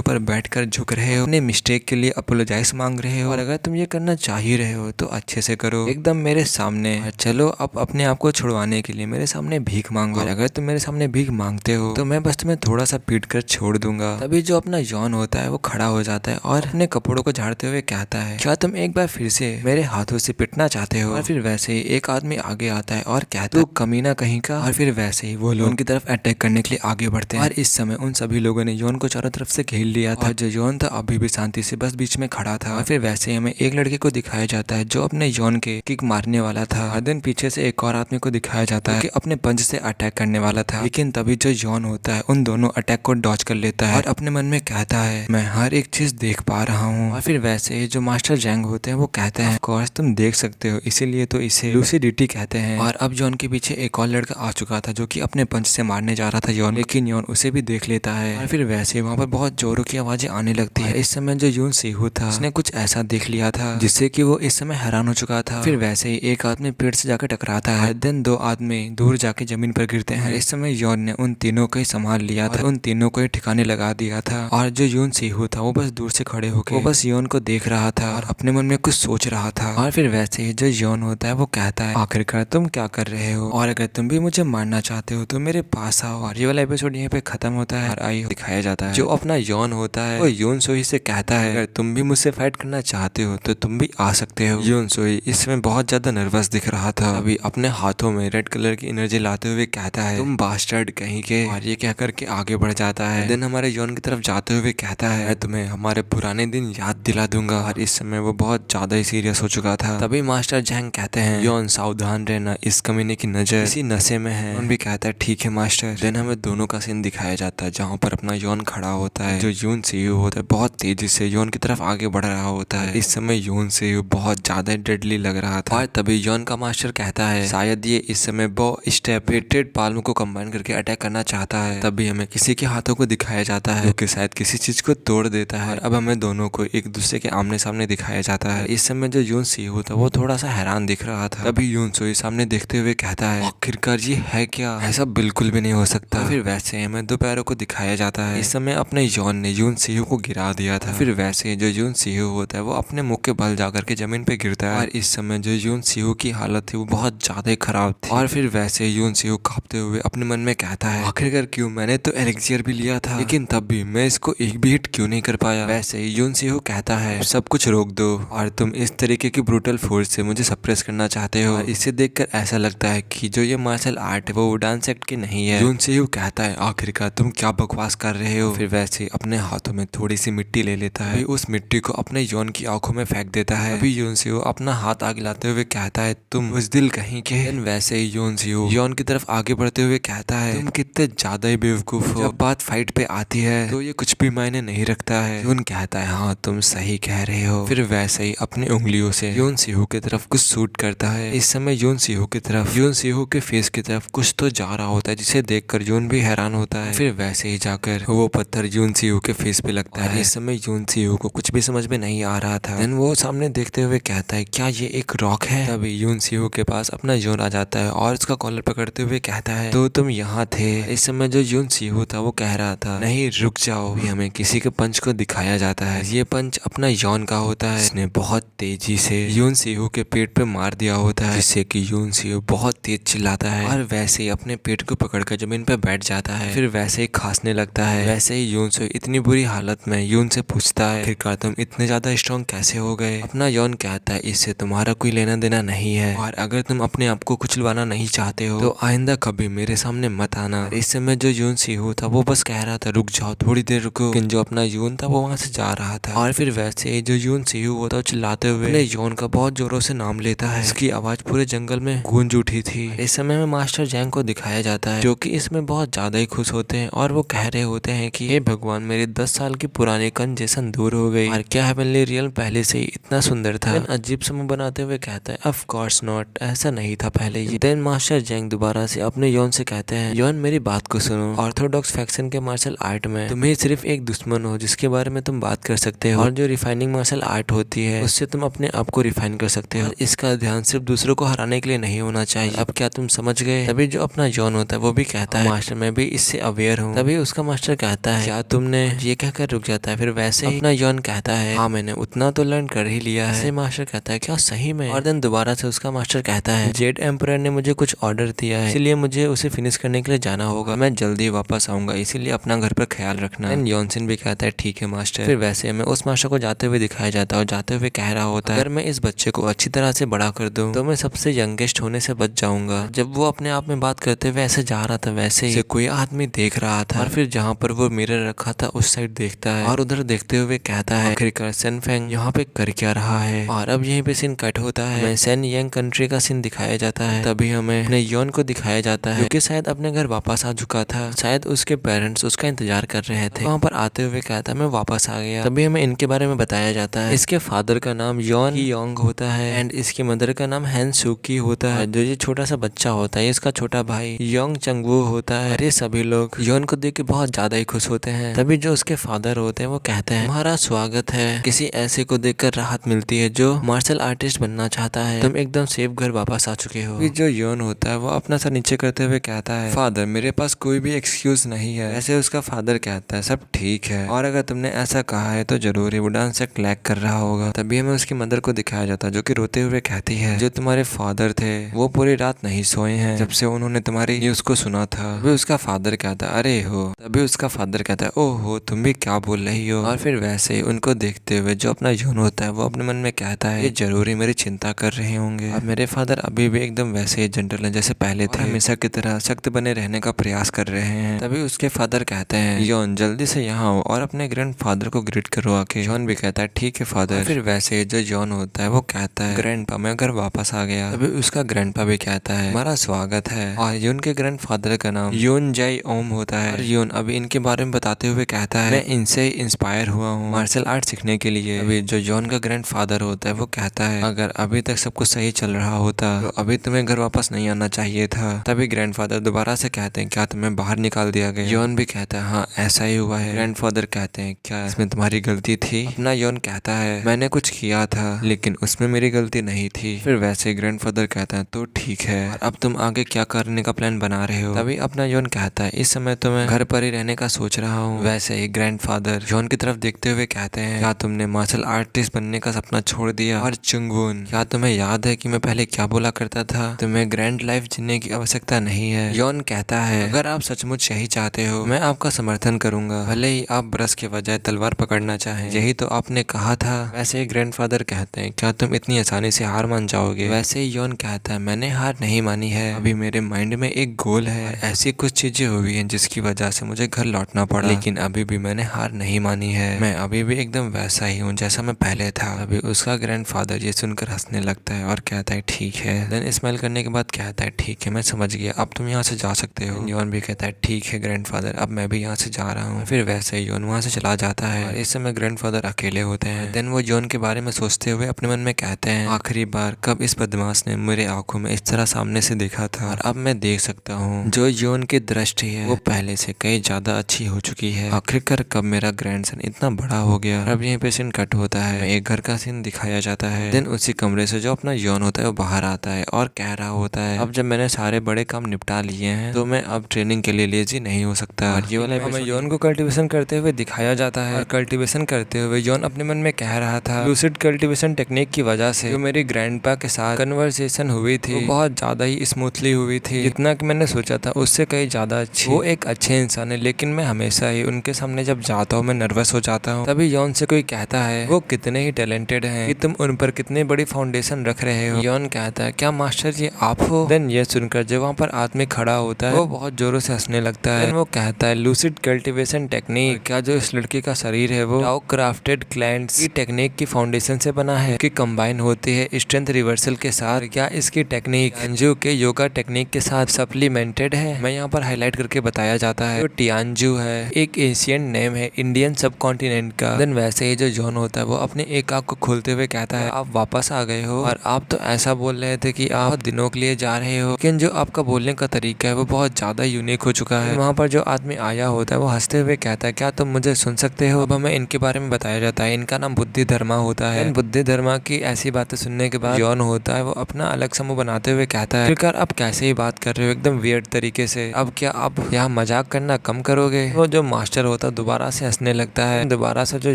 ऊपर बैठकर झुक रहे हो, अपने मिस्टेक के लिए अपोलोजाइज मांग रहे हो? और अगर तुम ये करना चाह ही रहे हो तो अच्छे से करो, एकदम मेरे सामने। चलो अब अपने आप को छुड़वाने के लिए मेरे सामने भीख मांगो, और अगर तुम मेरे सामने भीख मांगते हो तो मैं बस तुम्हें थोड़ा सा पीट कर छोड़ दूंगा। तभी जो अपना यॉन होता है वो खड़ा हो जाता है और अपने कपड़ों को झाड़ते हुए कहता है, क्या तुम एक बार फिर से मेरे हाथों से पिटना चाहते हो? और फिर वैसे ही एक आदमी आगे आता है और कहता है, तू कमीना कहीं का। और फिर वैसे ही वो लोग उनकी तरफ अटैक करने के लिए आगे बढ़ते हैं और इस समय उन सभी लोगों ने यॉन को चारों तरफ से घेर लिया था। जो यॉन था अभी भी शांति से बस बीच में खड़ा था। और फिर वैसे ही हमें एक लड़के को दिखाया जाता है जो अपने यॉन के किक मारने वाला था। हर दिन पीछे से एक और आदमी को दिखाया जाता है कि अपने पंच से अटैक करने वाला था, लेकिन तभी जो यॉन होता है उन दोनों अटैक को डॉज कर लेता है और अपने मन में कहता है, मैं हर एक चीज देख पा रहा हूँ। और फिर वैसे ही जो मास्टर जैंग होते हैं वो कहते हैं, ऑफ कोर्स तुम देख सकते हो, इसीलिए तो इसे लूसिडिटी कहते हैं। और अब यॉन के पीछे एक और लड़का आ चुका था जो कि अपने पंच से मारने जा रहा था यॉन, लेकिन यॉन उसे भी देख लेता है। और फिर वैसे वहाँ पर बहुत जोरों की आवाजें आने लगती है। इस समय जो यून सीहू था उसने कुछ ऐसा देख लिया था जिससे कि वो इस समय हैरान हो चुका था। फिर वैसे ही एक आदमी पेड़ से जाकर टकराता है, देन 2 आदमी दूर जाके जमीन पर गिरते हैं। इस समय यॉन ने उन तीनों को ही संभाल लिया था, उन तीनों को ही ठिकाने लगा दिया था। और जो यून सीहू था वो बस दूर से खड़े होकर वो बस यॉन को देख रहा था और अपने मन में कुछ सोच रहा था। और फिर वैसे ही जो यॉन होता है वो कहता है, आखिरकार तुम क्या कर रहे हो, और अगर तुम भी मुझे मारना चाहते हो तो मेरे पास आओ। और ये वाला एपिसोड यहीं पे खत्म होता है और आई दिखाया जाता है जो अपना यॉन होता है वो यून सोही से कहता है, अगर तुम भी मुझसे फाइट करना चाहते हो तो तुम भी आ सकते हो। यून सोही इसमें बहुत ज्यादा नर्वस दिख रहा था, अभी अपने हाथों में रेड कलर की एनर्जी लाते हुए कहता है, तुम बास्टर्ड कहीं के, और ये कहकर के आगे बढ़ जाता है। देन हमारे यॉन की तरफ जाते हुए कहता है, मैं तुम्हें हमारे पुराने दिन याद दिला दूंगा। और इस समय वो बहुत ज्यादा ही सीरियस हो चुका था। तभी मास्टर जैंग कहते हैं, यॉन सावधान रहना, इस कमीने की नजर इसी नशे में है। यॉन भी कहता है, ठीक है मास्टर। देन हमें दोनों का सीन दिखाया जाता है जहाँ पर अपना यॉन खड़ा होता है, जो यून सीहू होता है बहुत तेजी से यॉन की तरफ आगे बढ़ रहा होता है। इस समय यून सीहू बहुत ज्यादा डेडली लग रहा था। और तभी यॉन का मास्टर कहता है, शायद ये इस समय बो स्टेप हेटेड पाल्म को कंबाइन करके अटैक करना चाहता है। तभी हमें किसी के हाथों को दिखाया जाता है जो कि शायद किसी चीज को तोड़ देता है। और अब हमें दोनों को एक दूसरे के आमने सामने दिखाया जाता है। इस समय जो यून सीहू था वो थोड़ा सा हैरान दिख रहा था। तभी यून सोही सामने देखते हुए कहता है, आखिरकार ये है क्या, ऐसा बिल्कुल भी नहीं हो सकता। फिर वैसे हमें 2 पैरों को दिखाया जाता है। इस समय अपने यॉन ने यून सीहू को गिरा दिया था। फिर वैसे जो यून सीहू होता है वो अपने मुंह के बल जाकर के जमीन पे गिरता है। और इस समय जो यून सीहू की हालत थी वो बहुत ज्यादा ही खराब थी। और फिर वैसे यून सीहू कांपते हुए अपने मन में कहता है, आखिरकार क्यों, मैंने तो एलेक्सियर भी लिया था लेकिन तब भी मैं इसको एक भी हिट क्यों नहीं कर पाया। वैसे ही यून सीहू कहता है, सब कुछ रोक दो, और तुम इस तरीके की ब्रूटल फोर्स से मुझे सप्रेस करना चाहते हो। इसे देखकर ऐसा लगता है कि जो ये मार्शल आर्ट है वो डांस एक्ट की नहीं है। यून सीहू कहता है, आखिरकार तुम क्या बकवास कर रहे हो। फिर वैसे अपने हाथों में थोड़ी सी मिट्टी ले लेता है, उस मिट्टी को अपने यॉन की आंखों में फेंक देता है। अभी यून सीहू अपना हाथ आगे लाते हुए कहता है, तुम उस दिल कहीं के। वैसे ही यून सीहू यॉन की तरफ आगे बढ़ते हुए कहता है, तुम कितने ज्यादा ही बेवकूफ हो, जब बात फाइट पे आती है तो ये कुछ भी मायने नहीं रखता है। यून कहता है, हाँ तुम सही कह रहे हो। फिर वैसे ही अपनी उंगलियों से यून सीहू की तरफ कुछ शूट करता है। इस समय यून सीहू की तरफ, यून सीहू के फेस की तरफ कुछ तो जा रहा होता है जिसे देखकर यून भी हैरान होता है। फिर वैसे ही जाकर वो पत्थर यून सीयू के फेस पे लगता है। इस समय यून सीयू को कुछ भी समझ में नहीं आ रहा था। देन वो सामने देखते हुए कहता है क्या ये एक रॉक है। तभी यून सीयू के पास अपना योन आ जाता है और उसका कॉलर पकड़ते हुए कहता है तो तुम यहाँ थे। इस समय जो यून सीयू था वो कह रहा था नहीं रुक जाओ। हमें किसी के पंच को दिखाया जाता है। ये पंच अपना यौन का होता है। इसने बहुत तेजी से यून सीयू के पेट पे मार दिया होता है, जिससे कि यून सीयू बहुत तेज चिल्लाता है और वैसे ही अपने पेट को पकड़कर जमीन पे बैठ जाता है। फिर वैसे ही खांसने लगता है। वैसे ही यून से इतनी बुरी हालत में यून से पूछता है फिर तुम इतने ज्यादा स्ट्रॉन्ग कैसे हो गए। अपना यौन कहता है इससे तुम्हारा कोई लेना देना नहीं है और अगर तुम अपने आप को कुचलवाना नहीं चाहते हो तो आइंदा कभी मेरे सामने मत आना। इस समय जो यून सीयू था वो बस कह रहा था रुक जाओ थोड़ी देर रुको, लेकिन जो अपना यून था वो वहां से जा रहा था। और फिर वैसे ही जो यून सीयू होता है चिल्लाते हुए अपने यौन का बहुत जोरों से नाम लेता है। इसकी आवाज पूरे जंगल में गूंज उठी थी। इस समय में मास्टर जैंग को दिखाया जाता है जो कि इसमें बहुत ज्यादा ही खुश होते हैं और वो कह रहे होते हैं कि हे भगवान मेरे 10 साल की पुरानी कंजेशन दूर हो गई और क्या हेवनली रियल पहले से ही इतना सुंदर था। अजीब सा मुंह बनाते हुए कहता है ऑफ कोर्स नॉट, ऐसा नहीं था पहले ही। देन मास्टर जैंग दोबारा से अपने यौन से कहते हैं यौन मेरी बात को सुनो, ऑर्थोडॉक्स फैक्शन के मार्शल आर्ट में तुम्हें सिर्फ एक दुश्मन हो जिसके बारे में तुम बात कर सकते हो और जो रिफाइनिंग मार्शल आर्ट होती है उससे तुम अपने आप को रिफाइन कर सकते हो। इसका ध्यान सिर्फ दूसरों को हराने के लिए नहीं होना चाहिए। अब क्या तुम समझ गए। तभी जो अपना यौन होता है वो भी कहता है मास्टर मैं भी इससे अवेयर हूँ। तभी उसका मास्टर कहता है क्या तुमने, ये कहकर रुक जाता है। फिर वैसे ही अपना यौन कहता है हाँ मैंने उतना तो लर्न कर ही लिया है। मास्टर कहता है क्या सही में। और देन दोबारा से उसका मास्टर कहता है जेड एम्परर ने मुझे कुछ ऑर्डर दिया है इसलिए मुझे उसे फिनिश करने के लिए जाना होगा, मैं जल्दी वापस आऊंगा इसीलिए अपना घर पर ख्याल रखना। एंड यॉनसन भी कहता है ठीक है मास्टर। फिर वैसे हमें उस मास्टर को जाते हुए दिखाया जाता है और जाते हुए कह रहा होता है अगर मैं इस बच्चे को अच्छी तरह से बड़ा कर दूं तो मैं सबसे यंगेस्ट होने से बच जाऊंगा। जब वो अपने आप में बात करते हुए ऐसे जा रहा था वैसे ही कोई आदमी देख रहा था और फिर जहाँ पर वो मिरर रखा था उस साइड देखता है और उधर देखते हुए कहता है आखिरकार सन फेंग यहाँ पे कर क्या रहा है। और अब यहीं पे सीन कट होता है। हमें सन यंग कंट्री का सीन दिखाया जाता है। तभी हमें अपने यौन को दिखाया जाता है जो कि शायद अपने घर वापस आ चुका था। शायद उसके पेरेंट्स उसका इंतजार कर रहे थे। वहाँ पर आते हुए कहता है मैं वापस आ गया। तभी हमें इनके बारे में बताया जाता है इसके फादर का नाम यॉन ही योंग होता है एंड इसकी मदर का नाम हैन सुकी होता है। जो ये छोटा सा बच्चा होता है इसका छोटा भाई योंग चंगवू होता है। ये सभी लोग यॉन को देख के बहुत ज्यादा ही खुश होते हैं। तभी जो उसके फादर होते हैं वो कहते हैं तुम्हारा स्वागत है। किसी ऐसे को देखकर राहत मिलती है जो मार्शल आर्टिस्ट बनना चाहता है। तुम एकदम सेफ घर वापस आ चुके हो। जो यॉन होता है वो अपना सर नीचे करते हुए कहता है फादर मेरे पास कोई भी एक्सक्यूज नहीं है। ऐसे उसका फादर कहता है सब ठीक है और अगर तुमने ऐसा कहा है तो जरूर ही वो डांस से क्लैक कर रहा होगा। तभी हमें उसकी मदर को दिखाया जाता है जो कि रोते हुए कहती है जो तुम्हारे फादर थे वो पूरी रात नहीं सोए हैं जब से उन्होंने तुम्हारी न्यूज को सुना था। तभी उसका फादर कहता है अरे हो। तभी उसका फादर कहता है ओहो तुम भी क्या बोल रही हो। और फिर वैसे ही उनको देखते हुए जो अपना यौन होता है वो अपने मन में कहता है ये जरूरी मेरी चिंता कर रहे होंगे। अब मेरे फादर अभी भी एकदम वैसे ही जेंटल हैं जैसे पहले थे, हमेशा की तरह सख्त बने रहने का प्रयास कर रहे हैं। तभी उसके फादर कहते हैं यौन जल्दी से यहाँ आओ और अपने ग्रैंड फादर को ग्रीट करो आके। यौन भी कहता है ठीक है फादर। फिर वैसे जो यौन होता है वो कहता है ग्रैंडपा मैं घर वापस आ गया। तभी उसका ग्रैंडपा भी कहता है हमारा स्वागत है। और यून के ग्रैंड फादर का नाम यून जय ओम होता है। और यून अभी इनके बारे में बताते हुए कहता है मैं इनसे इंस्पायर हुआ हूँ मार्शल आर्ट सीखने के लिए। अभी जो यौन का ग्रैंड फादर होता है वो कहता है अगर अभी तक सब कुछ सही चल रहा होता तो अभी तुम्हें घर वापस नहीं आना चाहिए था। तभी ग्रैंडफादर दोबारा से कहते हैं क्या तुम्हें बाहर निकाल दिया गया। यौन भी कहता है हाँ ऐसा ही हुआ है। ग्रैंडफादर कहते हैं क्या इसमें तुम्हारी गलती थी। अपना यौन कहता है मैंने कुछ किया था लेकिन उसमें मेरी गलती नहीं थी। फिर वैसे ग्रैंडफादर कहता है तो ठीक है और अब तुम आगे क्या करने का प्लान बना रहे हो। तभी अपना यौन कहता है इस समय तो मैं घर पर ही रहने का सोच रहा हूँ। वैसे ही ग्रैंडफादर यौन की तरफ देखते हुए कहते हैं क्या तुमने मार्शल आर्टिस्ट बनने का सपना छोड़ दिया। और चुंगवून क्या तुम्हें याद है कि मैं पहले क्या बोला करता था तुम्हें ग्रैंड लाइफ जीने की आवश्यकता नहीं है। यौन कहता है अगर आप सचमुच यही चाहते हो मैं आपका समर्थन करूंगा भले ही आप ब्रश के बजाय तलवार पकड़ना चाहें, यही तो आपने कहा था। वैसे ही ग्रैंडफादर कहते हैं क्या तुम इतनी आसानी से हार मान जाओगे। वैसे ही यौन कहता है मैंने हार नहीं मानी है, अभी मेरे माइंड में एक गोल है। ऐसी कुछ चीजें हुई हैं जिसकी वजह से मुझे घर लौटना पड़ा लेकिन अभी भी मैंने हार नहीं मानी है। मैं अभी भी एकदम वैसा ही हूँ जैसा मैं पहले था। अभी उसका ग्रैंडफादर ये सुनकर हंसने लगता है और कहता है ठीक है। देन स्माइल करने के बाद कहता है ठीक है मैं समझ गया अब तुम यहाँ से जा सकते हो। यौन भी कहता है ठीक है ग्रैंडफादर अब मैं भी यहाँ से जा रहा हूँ। फिर वैसे ही यौन वहाँ से चला जाता है और इस समय ग्रैंडफादर अकेले होते हैं। देन वो यौन के बारे में सोचते हुए अपने मन में कहते हैं आखिरी बार कब इस बदमाश ने मेरे आंखों में इस तरह सामने से देखा था और अब मैं देख सकता हूँ। जो यौन की दृष्टि है वो पहले से कई ज्यादा अच्छी हो चुकी है। आखिरकार कब मेरा ग्रैंडसन इतना बड़ा हो गया। अब यहीं पे सीन कट होता है, एक घर का सीन दिखाया जाता है। देन उसी कमरे से जो अपना यौन होता है वो बाहर आता है और कह रहा होता है, अब जब मैंने सारे बड़े काम निपटा लिए हैं तो मैं अब ट्रेनिंग के लिए लेजी नहीं हो सकता। और ये वाला हमें यौन को कल्टीवेशन करते हुए दिखाया जाता है। और कल्टीवेशन करते हुए यौन अपने मन में कह रहा था, लूसिड कल्टीवेशन टेक्निक की वजह से जो मेरी ग्रैंडपा के साथ कन्वर्सेशन हुई थी वो बहुत ज्यादा ही स्मूथली हुई थी। जितना कि मैंने सोचा था उससे कई ज्यादा अच्छी। वो एक अच्छे इंसान है, लेकिन मैं हमेशा ही उनके सामने जब जाता हूँ मैं नर्वस हो जाता हूँ। तभी यौन से कोई कहता है वो कितने ही टैलेंटेड हैं कि तुम उन पर कितनी बड़ी फाउंडेशन रख रहे हो। यौन कहता है क्या मास्टर जी आप हो। देन ये सुनकर जो वहाँ पर आदमी खड़ा होता है वो बहुत जोरों से हंसने लगता है। वो कहता है लूसिड कल्टीवेशन टेक्निक, क्या जो इस लड़के का शरीर है वो टाउ क्राफ्टेड क्लाइंट्स की टेक्निक की फाउंडेशन से बना है कि कंबाइन होती है स्ट्रेंथ रिवर्सल के साथ। क्या इसकी टेक्निक टियानजू के योगा टेक्निक के साथ सप्लीमेंटेड है। मैं यहाँ पर हाईलाइट करके बताया जाता है जो टियानजू है एक एशियन नेम है इंडियन सब कॉन्टिनेंट का। देन वैसे ही जो जॉन होता है वो अपने एक आंख को खोलते हुए कहता है आप वापस आ गए हो और आप तो ऐसा बोल रहे थे कि आप दिनों के लिए जा रहे हो, लेकिन जो आपका बोलने का तरीका है वो बहुत ज्यादा यूनिक हो चुका है। वहाँ पर जो आदमी आया होता है वो हंसते हुए कहता है क्या तुम मुझे सुन सकते हो। अब हमें इनके बारे में बताया जाता है, इनका नाम बुद्धि धर्मा होता है। बुद्धि धर्मा की ऐसी बातें सुनने के बाद जॉन होता है वो अपना अलग समूह बनाते हुए कहता है फिर आप कैसे ही बात कर रहे हो एकदम वियर्ड तरीके से, अब क्या आप यहाँ मजाक करना कम करोगे। वो जो मास्टर होता है दोबारा से हंसने लगता है। दोबारा से जो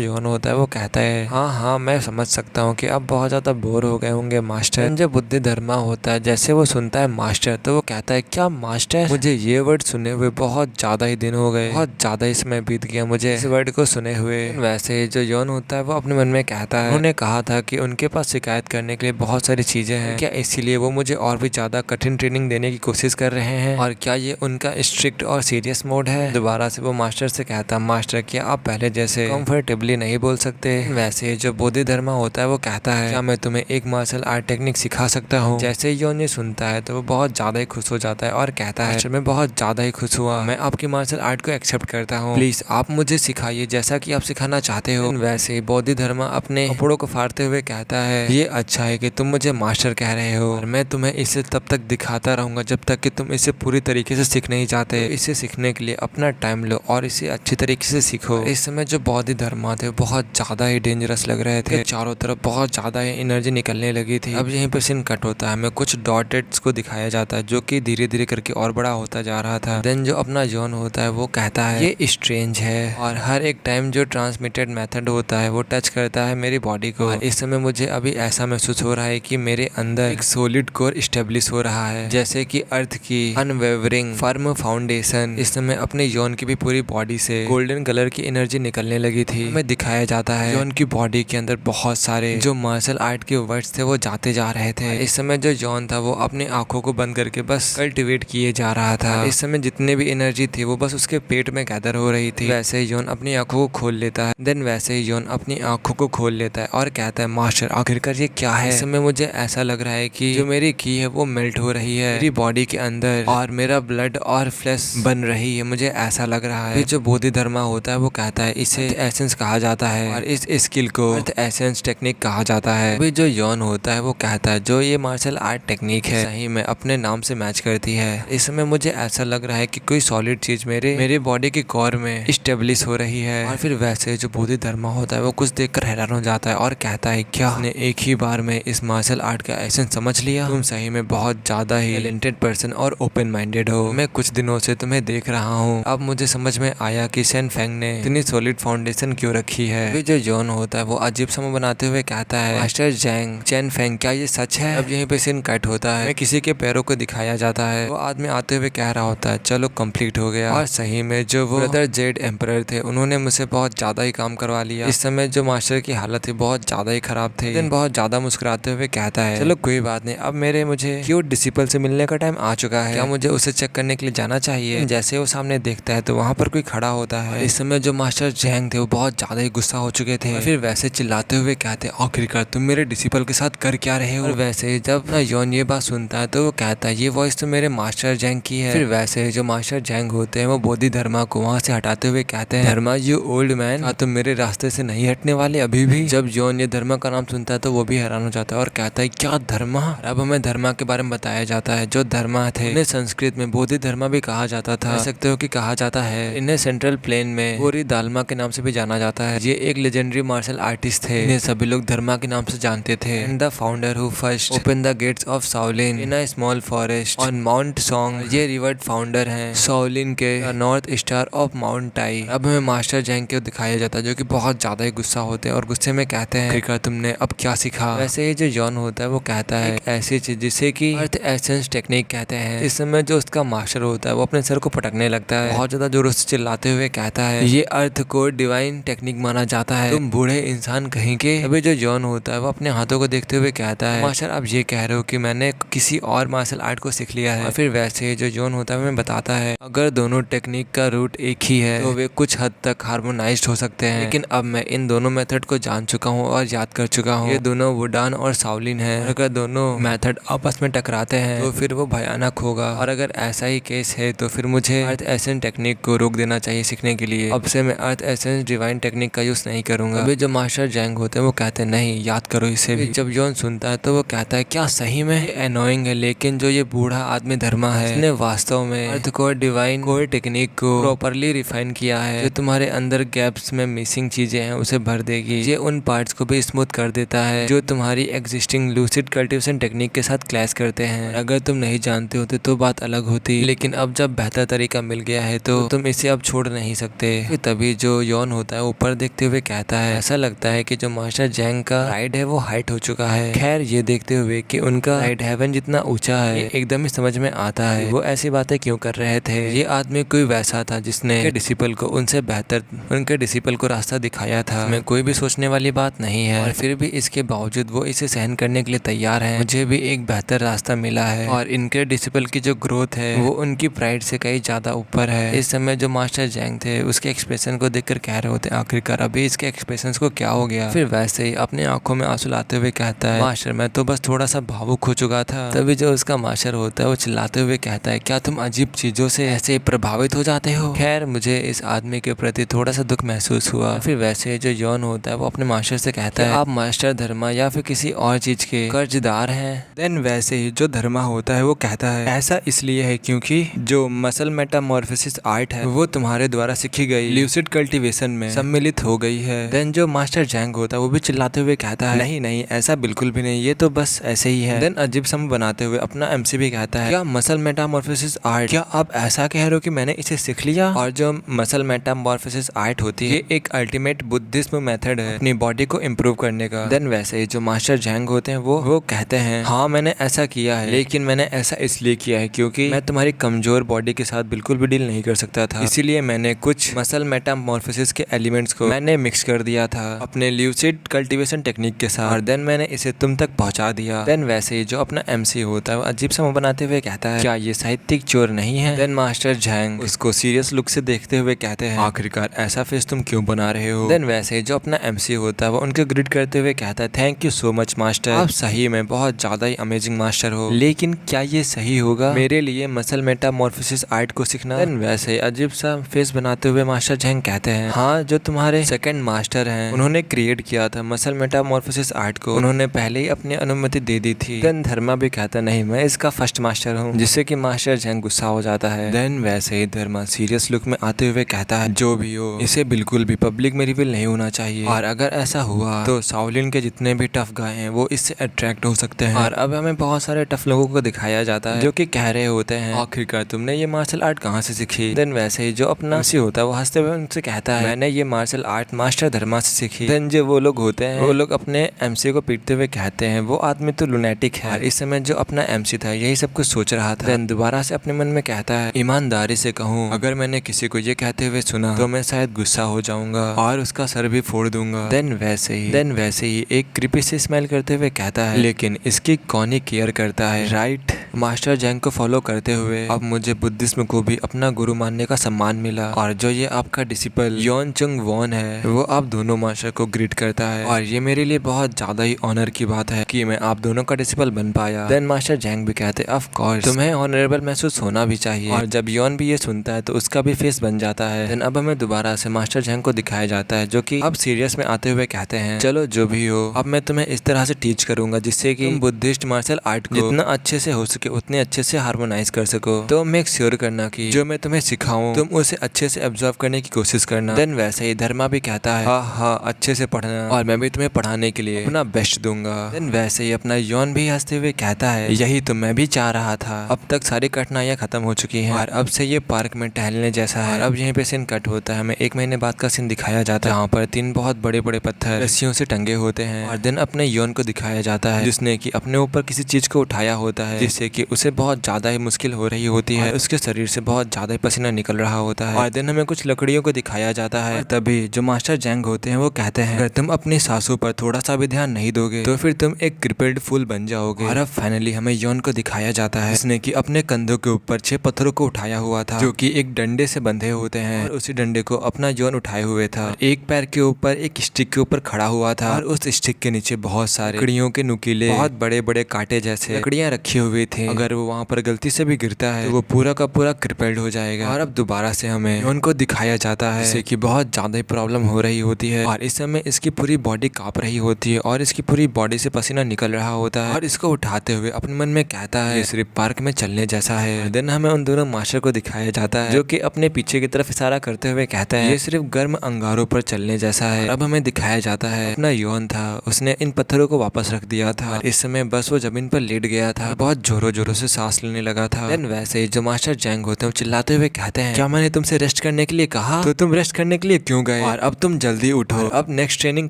जॉन होता है वो कहता है हाँ मैं समझ सकता हूँ कि अब बहुत ज्यादा बोर हो गए होंगे मास्टर। जो बुद्धि धर्मा होता है जैसे वो सुनता है मास्टर तो वो कहता है क्या मास्टर, मुझे ये वर्ड सुने हुए बहुत ज्यादा ही दिन हो गए, बहुत ज्यादा ही समय बीत गया मुझे इस वर्ड को सुने हुए। वैसे जो यौन होता है वो अपने मन में कहता है उन्होंने कहा था कि उनके पास शिकायत करने के लिए बहुत सारी चीजें हैं, क्या इसीलिए वो मुझे और भी ज्यादा कठिन ट्रेनिंग देने की कोशिश कर रहे हैं और क्या ये उनका स्ट्रिक्ट और सीरियस मोड है। दोबारा से वो मास्टर से कहता मास्टर क्या आप पहले जैसे कंफर्टेबली नहीं बोल सकते। वैसे जो बोधि धर्मा होता है वो कहता है क्या मैं तुम्हें एक मार्शल आर्ट टेक्निक सिखा सकता हूँ। जैसे यौन ये सुनता है तो वो बहुत ज्यादा ही खुश हो जाता है और कहता है मास्टर मैं बहुत ज्यादा ही खुश हुआ, मैं आपकी मार्शल आर्ट को एक्सेप्ट करता हूँ, प्लीज आप मुझे सिखाइए जैसा कि आप सिखाना चाहते हो। वैसे बोधि धर्मा अपने कपड़ों को फाड़ते हुए कहता है ये अच्छा है कि तुम मुझे मास्टर कह रहे हो और मैं तुम्हें इसे तब तक दिखाता रहूंगा जब तक कि तुम इसे पूरी तरीके से सीख नहीं जाते। तो इसे सीखने के लिए अपना टाइम लो और इसे अच्छी तरीके से सीखो। इस समय जो बोधि धर्मा थे बहुत ज्यादा ही डेंजरस लग रहे थे, चारों तरफ बहुत ज्यादा ही एनर्जी निकलने लगी थी। अब यहीं पे सीन कट होता है, हमें कुछ डॉटेड्स को दिखाया जाता है जो कि धीरे धीरे करके और बड़ा होता जा रहा था। देन जो अपना जॉन होता है वो कहता है ये स्ट्रेंज है और हर एक टाइम जो ट्रांसमिटेड मेथड होता है वो टच करता है मेरी बॉडी को। इस समय मुझे अभी ऐसा महसूस हो रहा है कि मेरे अंदर एक सॉलिड कोर स्टेब्लिश हो रहा है जैसे कि अर्थ की अनवेवरिंग फर्म फाउंडेशन। इस समय अपने यौन की भी पूरी बॉडी से गोल्डन कलर की एनर्जी निकलने लगी थी। हमें दिखाया जाता है यौन की बॉडी के अंदर बहुत सारे जो मार्शल आर्ट के वर्ड्स थे वो जाते जा रहे थे। इस समय जो यौन था वो अपनी आंखों को बंद करके बस कल्टिवेट किए जा रहा था। इस समय जितने भी एनर्जी थी वो बस उसके पेट में गैदर हो रही थी। वैसे ही यौन अपनी आंखों को खोल लेता है। देन वैसे ही यौन अपनी आंखों को खोल लेता है और कहता है मास्टर आखिरकार ये क्या है। इस समय मुझे ऐसा लग रहा है कि जो मेरी की है वो मेल्ट हो रही है मेरी बॉडी के अंदर और मेरा ब्लड और फ्लैश बन रही है, मुझे ऐसा लग रहा है। जो बोधि धर्मा होता है वो कहता है इसे एसेंस कहा जाता है और इस स्किल को अर्थ एसेंस टेक्निक कहा जाता है। अभी जो यौन होता है वो कहता है जो ये मार्शल आर्ट टेक्निक है सही में अपने नाम से मैच करती है। इस समय मुझे ऐसा लग रहा है कि कोई सॉलिड चीज मेरे बॉडी के कोर में स्टेब्लिश हो रही है। और फिर वैसे जो बोधि धर्मा होता है वो कुछ देखकर हैरान हो जाता है और कहता है क्या आपने एक ही बार में इस मार्शल आर्ट का एसेंस समझ लिया, तुम सही में बहुत ज्यादा ही टैलेंटेड पर्सन और ओपन माइंडेड हो। मैं कुछ दिनों से तुम्हें देख रहा हूँ, अब मुझे समझ में आया कि शन फेंग ने इतनी सॉलिड फाउंडेशन क्यों रखी है। फिर जो यौन होता है वो अजीब समूह बनाते हुए कहता है मास्टर जैंग चेन फेंग क्या ये सच है। अब यहीं पे सीन कट होता है, किसी के पैरों को दिखाया जाता है। वो आदमी आते हुए कह रहा होता है चलो कंप्लीट हो गया। और सही में जो वो ब्रदर जेड एम्परर थे उन्होंने मुझसे बहुत ज्यादा ही काम करवा लिया। इस समय जो मास्टर की हालत थी बहुत ज्यादा ही खराब थी। दिन बहुत ज्यादा मुस्कुराते हुए कहता है चलो कोई बात नहीं, अब मुझे क्यूट डिसिपल से मिलने का टाइम आ चुका है, क्या मुझे उसे चेक करने के लिए जाना चाहिए। जैसे वो सामने देखता है तो वहाँ पर कोई खड़ा होता है। इस समय जो मास्टर जैंग थे वो बहुत ज्यादा ही गुस्सा हो चुके थे। फिर वैसे चिल्लाते हुए कहते आखिरकार तुम मेरे डिसिपल के साथ कर क्या रहे हो। और वैसे जब ना यौन ये बात सुनता है तो वो कहता है ये वॉइस तो मेरे मास्टर जैंग की है। फिर वैसे जो मास्टर जैंग होते हैं वो बोधि धर्मा को वहाँ से हटाते हुए कहते हैं धर्मा यू ओल्ड मैन, तुम मेरे रास्ते से नहीं हटने वाले अभी भी। जब यौन ये धर्मा का नाम सुनता है तो वो भी हैरान हो जाता है और कहता है क्या धर्मा। अब हमें धर्मा के बारे में बताया जाता है जो धर्मा थे उन्हें संस्कृत में बोधि धर्मा भी कहा जाता था। कह सकते हो कि कहा जाता है इन्हें सेंट्रल प्लेन में गोरी दालमा के नाम से भी जाना जाता है। ये एक लेजेंडरी मार्शल आर्टिस्ट थे। इन्हें सभी लोग धर्मा के नाम से जानते थे। And the founder who first open the gates of Shaolin in a small forest on mount song. ये रिवर्ड फाउंडर हैं शाओलिन के north star of mount tie. अब हमें मास्टर जैंग को दिखाया जाता है जो कि बहुत ज्यादा ही गुस्सा होते हैं और गुस्से में कहते हैं आखिरकार तुमने अब क्या सीखा। वैसे ही जो यॉन होता है वो कहता है एक ऐसी चीज जिसे कि अर्थ एसेंस टेक्निक कहते हैं। इस समय जो उसका मास्टर होता है वो अपने सर को पटकने लगता है, बहुत ज्यादा जोरों से चिल्लाते हुए कहता है ये अर्थ को डिवाइन टेक्निक माना जाता है, तुम बूढ़े इंसान कहीं के। अभी जो यॉन होता है वो अपने हाथों को देखते हुए कहता है मास्टर आप ये कह रहे हो कि मैंने किसी और मार्शल आर्ट को सीख लिया है। और फिर वैसे ही जो यॉन होता है हमें बताता है अगर दोनों टेक्निक का रूट एक ही है तो वे कुछ हद तक हार्मोनाइज्ड हो सकते हैं, लेकिन अब मैं इन दोनों मेथड को जान चुका हूँ और याद कर चुका हूँ। ये दोनों वुडान और शाओलिन है। अगर दोनों मेथड आपस में टकराते हैं तो फिर वो भयानक होगा, और अगर ऐसा ही केस है तो फिर मुझे अर्थ एसेंस टेक्निक को रोक देना चाहिए सीखने के लिए। अब से मैं अर्थ एसेंस डिवाइन टेक्निक का यूज नहीं करूंगा। अभी जो मास्टर जैंग होते हैं वो कहते हैं नहीं याद करो इसे भी। जब यॉन सुनता है तो वो कहता है क्या सही में एनोइंग है, लेकिन जो ये बूढ़ा आदमी धर्मा है इसने वास्तव में earth core divine core technique को प्रॉपरली रिफाइन किया है जो तुम्हारे अंदर गैप्स में मिसिंग चीजें हैं उसे भर देगी। ये उन पार्ट्स को भी स्मूथ कर देता है जो तुम्हारी एग्जिस्टिंग लूसिड कल्टीवेशन टेक्निक के साथ क्लैश करते हैं। अगर तुम नहीं जानते होते तो बात अलग होती, लेकिन अब जब बेहतर तरीका मिल गया है तो तुम इसे अब छोड़ नहीं सकते। तभी जो यॉन होता है ऊपर देखते हुए कहता है ऐसा लगता है कि जो मास्टर जैंग का राइड है वो हाइट हो चुका है। खैर ये देखते हुए कि उनका राइड हेवन जितना ऊंचा है एकदम ही समझ में आता है वो ऐसी बातें क्यों कर रहे थे। ये आदमी कोई वैसा था जिसने डिसिपल को उनसे बेहतर उनके डिसिपल को रास्ता दिखाया था। मैं कोई भी सोचने वाली बात नहीं है, और फिर भी इसके बावजूद वो इसे सहन करने के लिए तैयार हैं। मुझे भी एक बेहतर रास्ता मिला है, और इनके डिसिपल की जो ग्रोथ है वो उनकी प्राइड से कहीं ज्यादा ऊपर है। इस समय जो मास्टर जैंग थे उसके एक्सप्रेशन को देखकर कह रहे होते आखिरकार अभी इसके एक्सप्रेशन को क्या हो गया। फिर वैसे ही अपने आंखों में आंसू लाते हुए कहता है मास्टर मैं तो बस थोड़ा सा भावुक हो चुका था। तभी जो उसका मास्टर होता है वो चिल्लाते हुए कहता है क्या तुम अजीब चीजों से ऐसे प्रभावित हो जाते हो। खैर मुझे इस आदमी के प्रति थोड़ा सा दुख महसूस हुआ। फिर वैसे जो यॉन होता है वो अपने मास्टर से कहता है आप मास्टर धर्मा या फिर किसी और चीज के कर्जदार हैं। देन वैसे ही जो धर्मा होता है वो कहता है ऐसा इसलिए है क्योंकि जो मसल मेटामॉर्फोसिस आर्ट है वो तुम्हारे द्वारा सीखी गई ल्यूसिड कल्टीवेशन में सम्मिलित हो गई है। देन जो मास्टर जैंग होता है वो भी चिल्लाते हुए कहता है नहीं नहीं ऐसा बिल्कुल भी नहीं, ये तो बस ऐसे ही है। देन अजीब सम बनाते हुए अपना एमसी भी कहता है क्या मसल मेटामॉर्फोसिस आर्ट, क्या आप ऐसा कह रहे हो कि मैंने इसे सीख लिया। और जो मसल मेटामॉर्फोसिस आर्ट होती है ये एक अल्टीमेट बुद्धिज्म मेथड है अपनी बॉडी को इम्प्रूव करने का। देन वैसे ही जो मास्टर जैंग होते हैं वो कहते हैं हाँ मैंने ऐसा किया है, लेकिन मैंने ऐसा इसलिए किया है क्योंकि मैं तुम्हारी कमजोर बॉडी के साथ बिल्कुल भी डील नहीं कर सकता था, इसीलिए मैंने कुछ मसल मेटामॉर्फोसिस के एलिमेंट्स को मैंने मिक्स कर दिया था अपने ल्यूसिड कल्टीवेशन टेक्निक के साथ, और देन मैंने इसे तुम तक पहुंचा दिया। देन वैसे ही जो अपना एमसी होता है वो अजीब सा मुंह बनाते हुए कहता है क्या ये साहित्यिक चोर नहीं है। देन मास्टर जैंग उसको सीरियस लुक से देखते हुए कहते हैं आखिरकार ऐसा फेस तुम क्यों बना रहे हो। देन वैसे ही जो अपना एमसी होता है वो उनको ग्रीट करते हुए कहता है thank you so much master, आप सही में बहुत ज्यादा ही अमेजिंग मास्टर हो, लेकिन क्या ये सही होगा मेरे लिए मसल मेटामॉर्फोसिस आर्ट को सीखना। देन वैसे ही अजीब सा फेस बनाते हुए मास्टर जैंग कहते हैं हाँ जो तुम्हारे सेकंड मास्टर हैं उन्होंने क्रिएट किया था मसल मेटामॉर्फोसिस आर्ट को, उन्होंने पहले ही अपनी अनुमति दे दी थी। देन धर्मा भी कहता नहीं मैं इसका फर्स्ट मास्टर हूँ, जिससे कि मास्टर जैंग गुस्सा हो जाता है। देन वैसे ही धर्मा सीरियस लुक में आते हुए कहता है जो भी हो इसे बिल्कुल भी पब्लिक में रिवील नहीं होना चाहिए, और अगर ऐसा हुआ तो शाओलिन के जितने भी टफ गाय हैं वो इससे अट्रैक्ट हो सकते हैं। और अब हमें बहुत सारे टफ लोगों को दिखाया जाता है जो कि कह रहे होते हैं आखिरकार तुमने ये मार्शल आर्ट कहाँ से सीखी। देन वैसे ही जो अपना एमसी होता है वो हंसते हुए उनसे कहता है मैंने ये मार्शल आर्ट मास्टर धर्मा से सीखी। देन जो वो लोग होते हैं वो लोग अपने एमसी को पीटते हुए कहते हैं वो आदमी तो लुनेटिक है। और इस समय जो अपना एमसी था यही सब कुछ सोच रहा था। देन दोबारा से अपने मन में कहता है ईमानदारी से कहूँ अगर मैंने किसी को ये कहते हुए सुना तो मैं शायद गुस्सा हो जाऊंगा और उसका सर भी फोड़ दूंगा। देन वैसे ही एक क्रीपी से स्माइल करते हुए कहता है लेकिन इसकी कौन ही केयर करता है राइट। मास्टर जैंग को फॉलो करते हुए अब मुझे बुद्धिज्म को भी अपना गुरु मानने का सम्मान मिला, और जो ये आपका डिसिपल योन चुंग वॉन है वो आप दोनों मास्टर को ग्रीट करता है, और ये मेरे लिए बहुत ज्यादा ही ऑनर की बात है कि मैं आप दोनों का डिसिपल बन पाया। देन मास्टर जैंग भी कहते ऑफ कोर्स तुम्हें ऑनरेबल महसूस होना भी चाहिए, और जब योन भी ये सुनता है तो उसका भी फेस बन जाता है। देन अब हमें दोबारा से मास्टर जैंग को दिखाया जाता है जो कि अब सीरियस में आते हुए कहते हैं चलो जो भी हो अब मैं तुम्हें इस तरह से टीच करूंगा जिससे कि तुम बुद्धिस्ट मार्शल आर्ट को जितना अच्छे से हो सके उतने अच्छे से हार्मोनाइज कर सको। तो मेक श्योर करना कि जो मैं तुम्हें सिखाऊं तुम उसे अच्छे से ऑब्जर्व करने की कोशिश करना। देन वैसे ही धर्मा भी कहता है हाँ हाँ अच्छे से पढ़ना और मैं भी तुम्हें पढ़ाने के लिए अपना बेस्ट दूंगा। देन वैसे ही अपना यौन भी हंसते हुए कहता है यही तो मैं भी चाह रहा था, अब तक सारी कठिनाइयां खत्म हो चुकी हैं और अब से ये पार्क में टहलने जैसा है। और अब यहीं पे सीन कट होता है, हमें 1 महीने बाद का सीन दिखाया जाता है जहाँ पर 3 बहुत बड़े बड़े पत्थर रस्सियों से टंगे होते हैं और देन अपने यौन को दिखाया जाता है जिसने कि अपने ऊपर किसी चीज को उठाया होता है जिससे कि उसे बहुत ज्यादा ही मुश्किल हो रही होती है, उसके शरीर से बहुत ज्यादा ही पसीना निकल रहा होता है। और देन हमें कुछ लकड़ियों को दिखाया जाता है, तभी जो मास्टर जैंग होते हैं वो कहते हैं अगर तुम अपनी सांसों पर थोड़ा सा भी ध्यान नहीं दोगे तो फिर तुम एक क्रिपेल्ड फूल बन जाओगे। और अब फाइनली हमें यौन को दिखाया जाता है जिसने कि अपने कंधों के ऊपर 6 पत्थरों को उठाया हुआ था जो कि एक डंडे से बंधे होते हैं और उसी डंडे को अपना यौन उठाए हुए था। एक पैर के ऊपर एक स्टिक के ऊपर खड़ा हुआ था और उस स्टिक के नीचे बहुत सारे लकड़ियों के नुकीले बहुत बड़े बड़े कांटे जैसे लकड़ियां रखी हुई थी, अगर वो वहाँ पर गलती से भी गिरता है तो वो पूरा का पूरा क्रिपेल्ड हो जाएगा। और अब दोबारा से हमें यौन को दिखाया जाता है जिससे कि बहुत ज्यादा ही प्रॉब्लम हो रही होती है और इस समय इसकी पूरी बॉडी कांप रही होती है और इसकी पूरी बॉडी से पसीना निकल रहा होता है और इसको उठाते हुए अपने मन में कहता है ये सिर्फ पार्क में चलने जैसा है। देन हमें उन दोनों मास्टर को दिखाया जाता है जो कि अपने पीछे की तरफ इशारा करते हुए कहता है ये सिर्फ गर्म अंगारों पर चलने जैसा है। अब हमें दिखाया जाता है अपना यौन था उसने इन पत्थरों को वापस रख दिया था, इस समय बस वो जमीन पर लेट गया था, बहुत जोरों जोरों से सांस लेने लगा था। देन वैसे ही जो मास्टर जैंग होते हैं चिल्लाते हुए कहते हैं क्या मैंने तुमसे रेस्ट करने के लिए कहा, तो तुम रेस्ट करने के लिए क्यों गए और अब तुम जल्दी उठो, अब नेक्स्ट ट्रेनिंग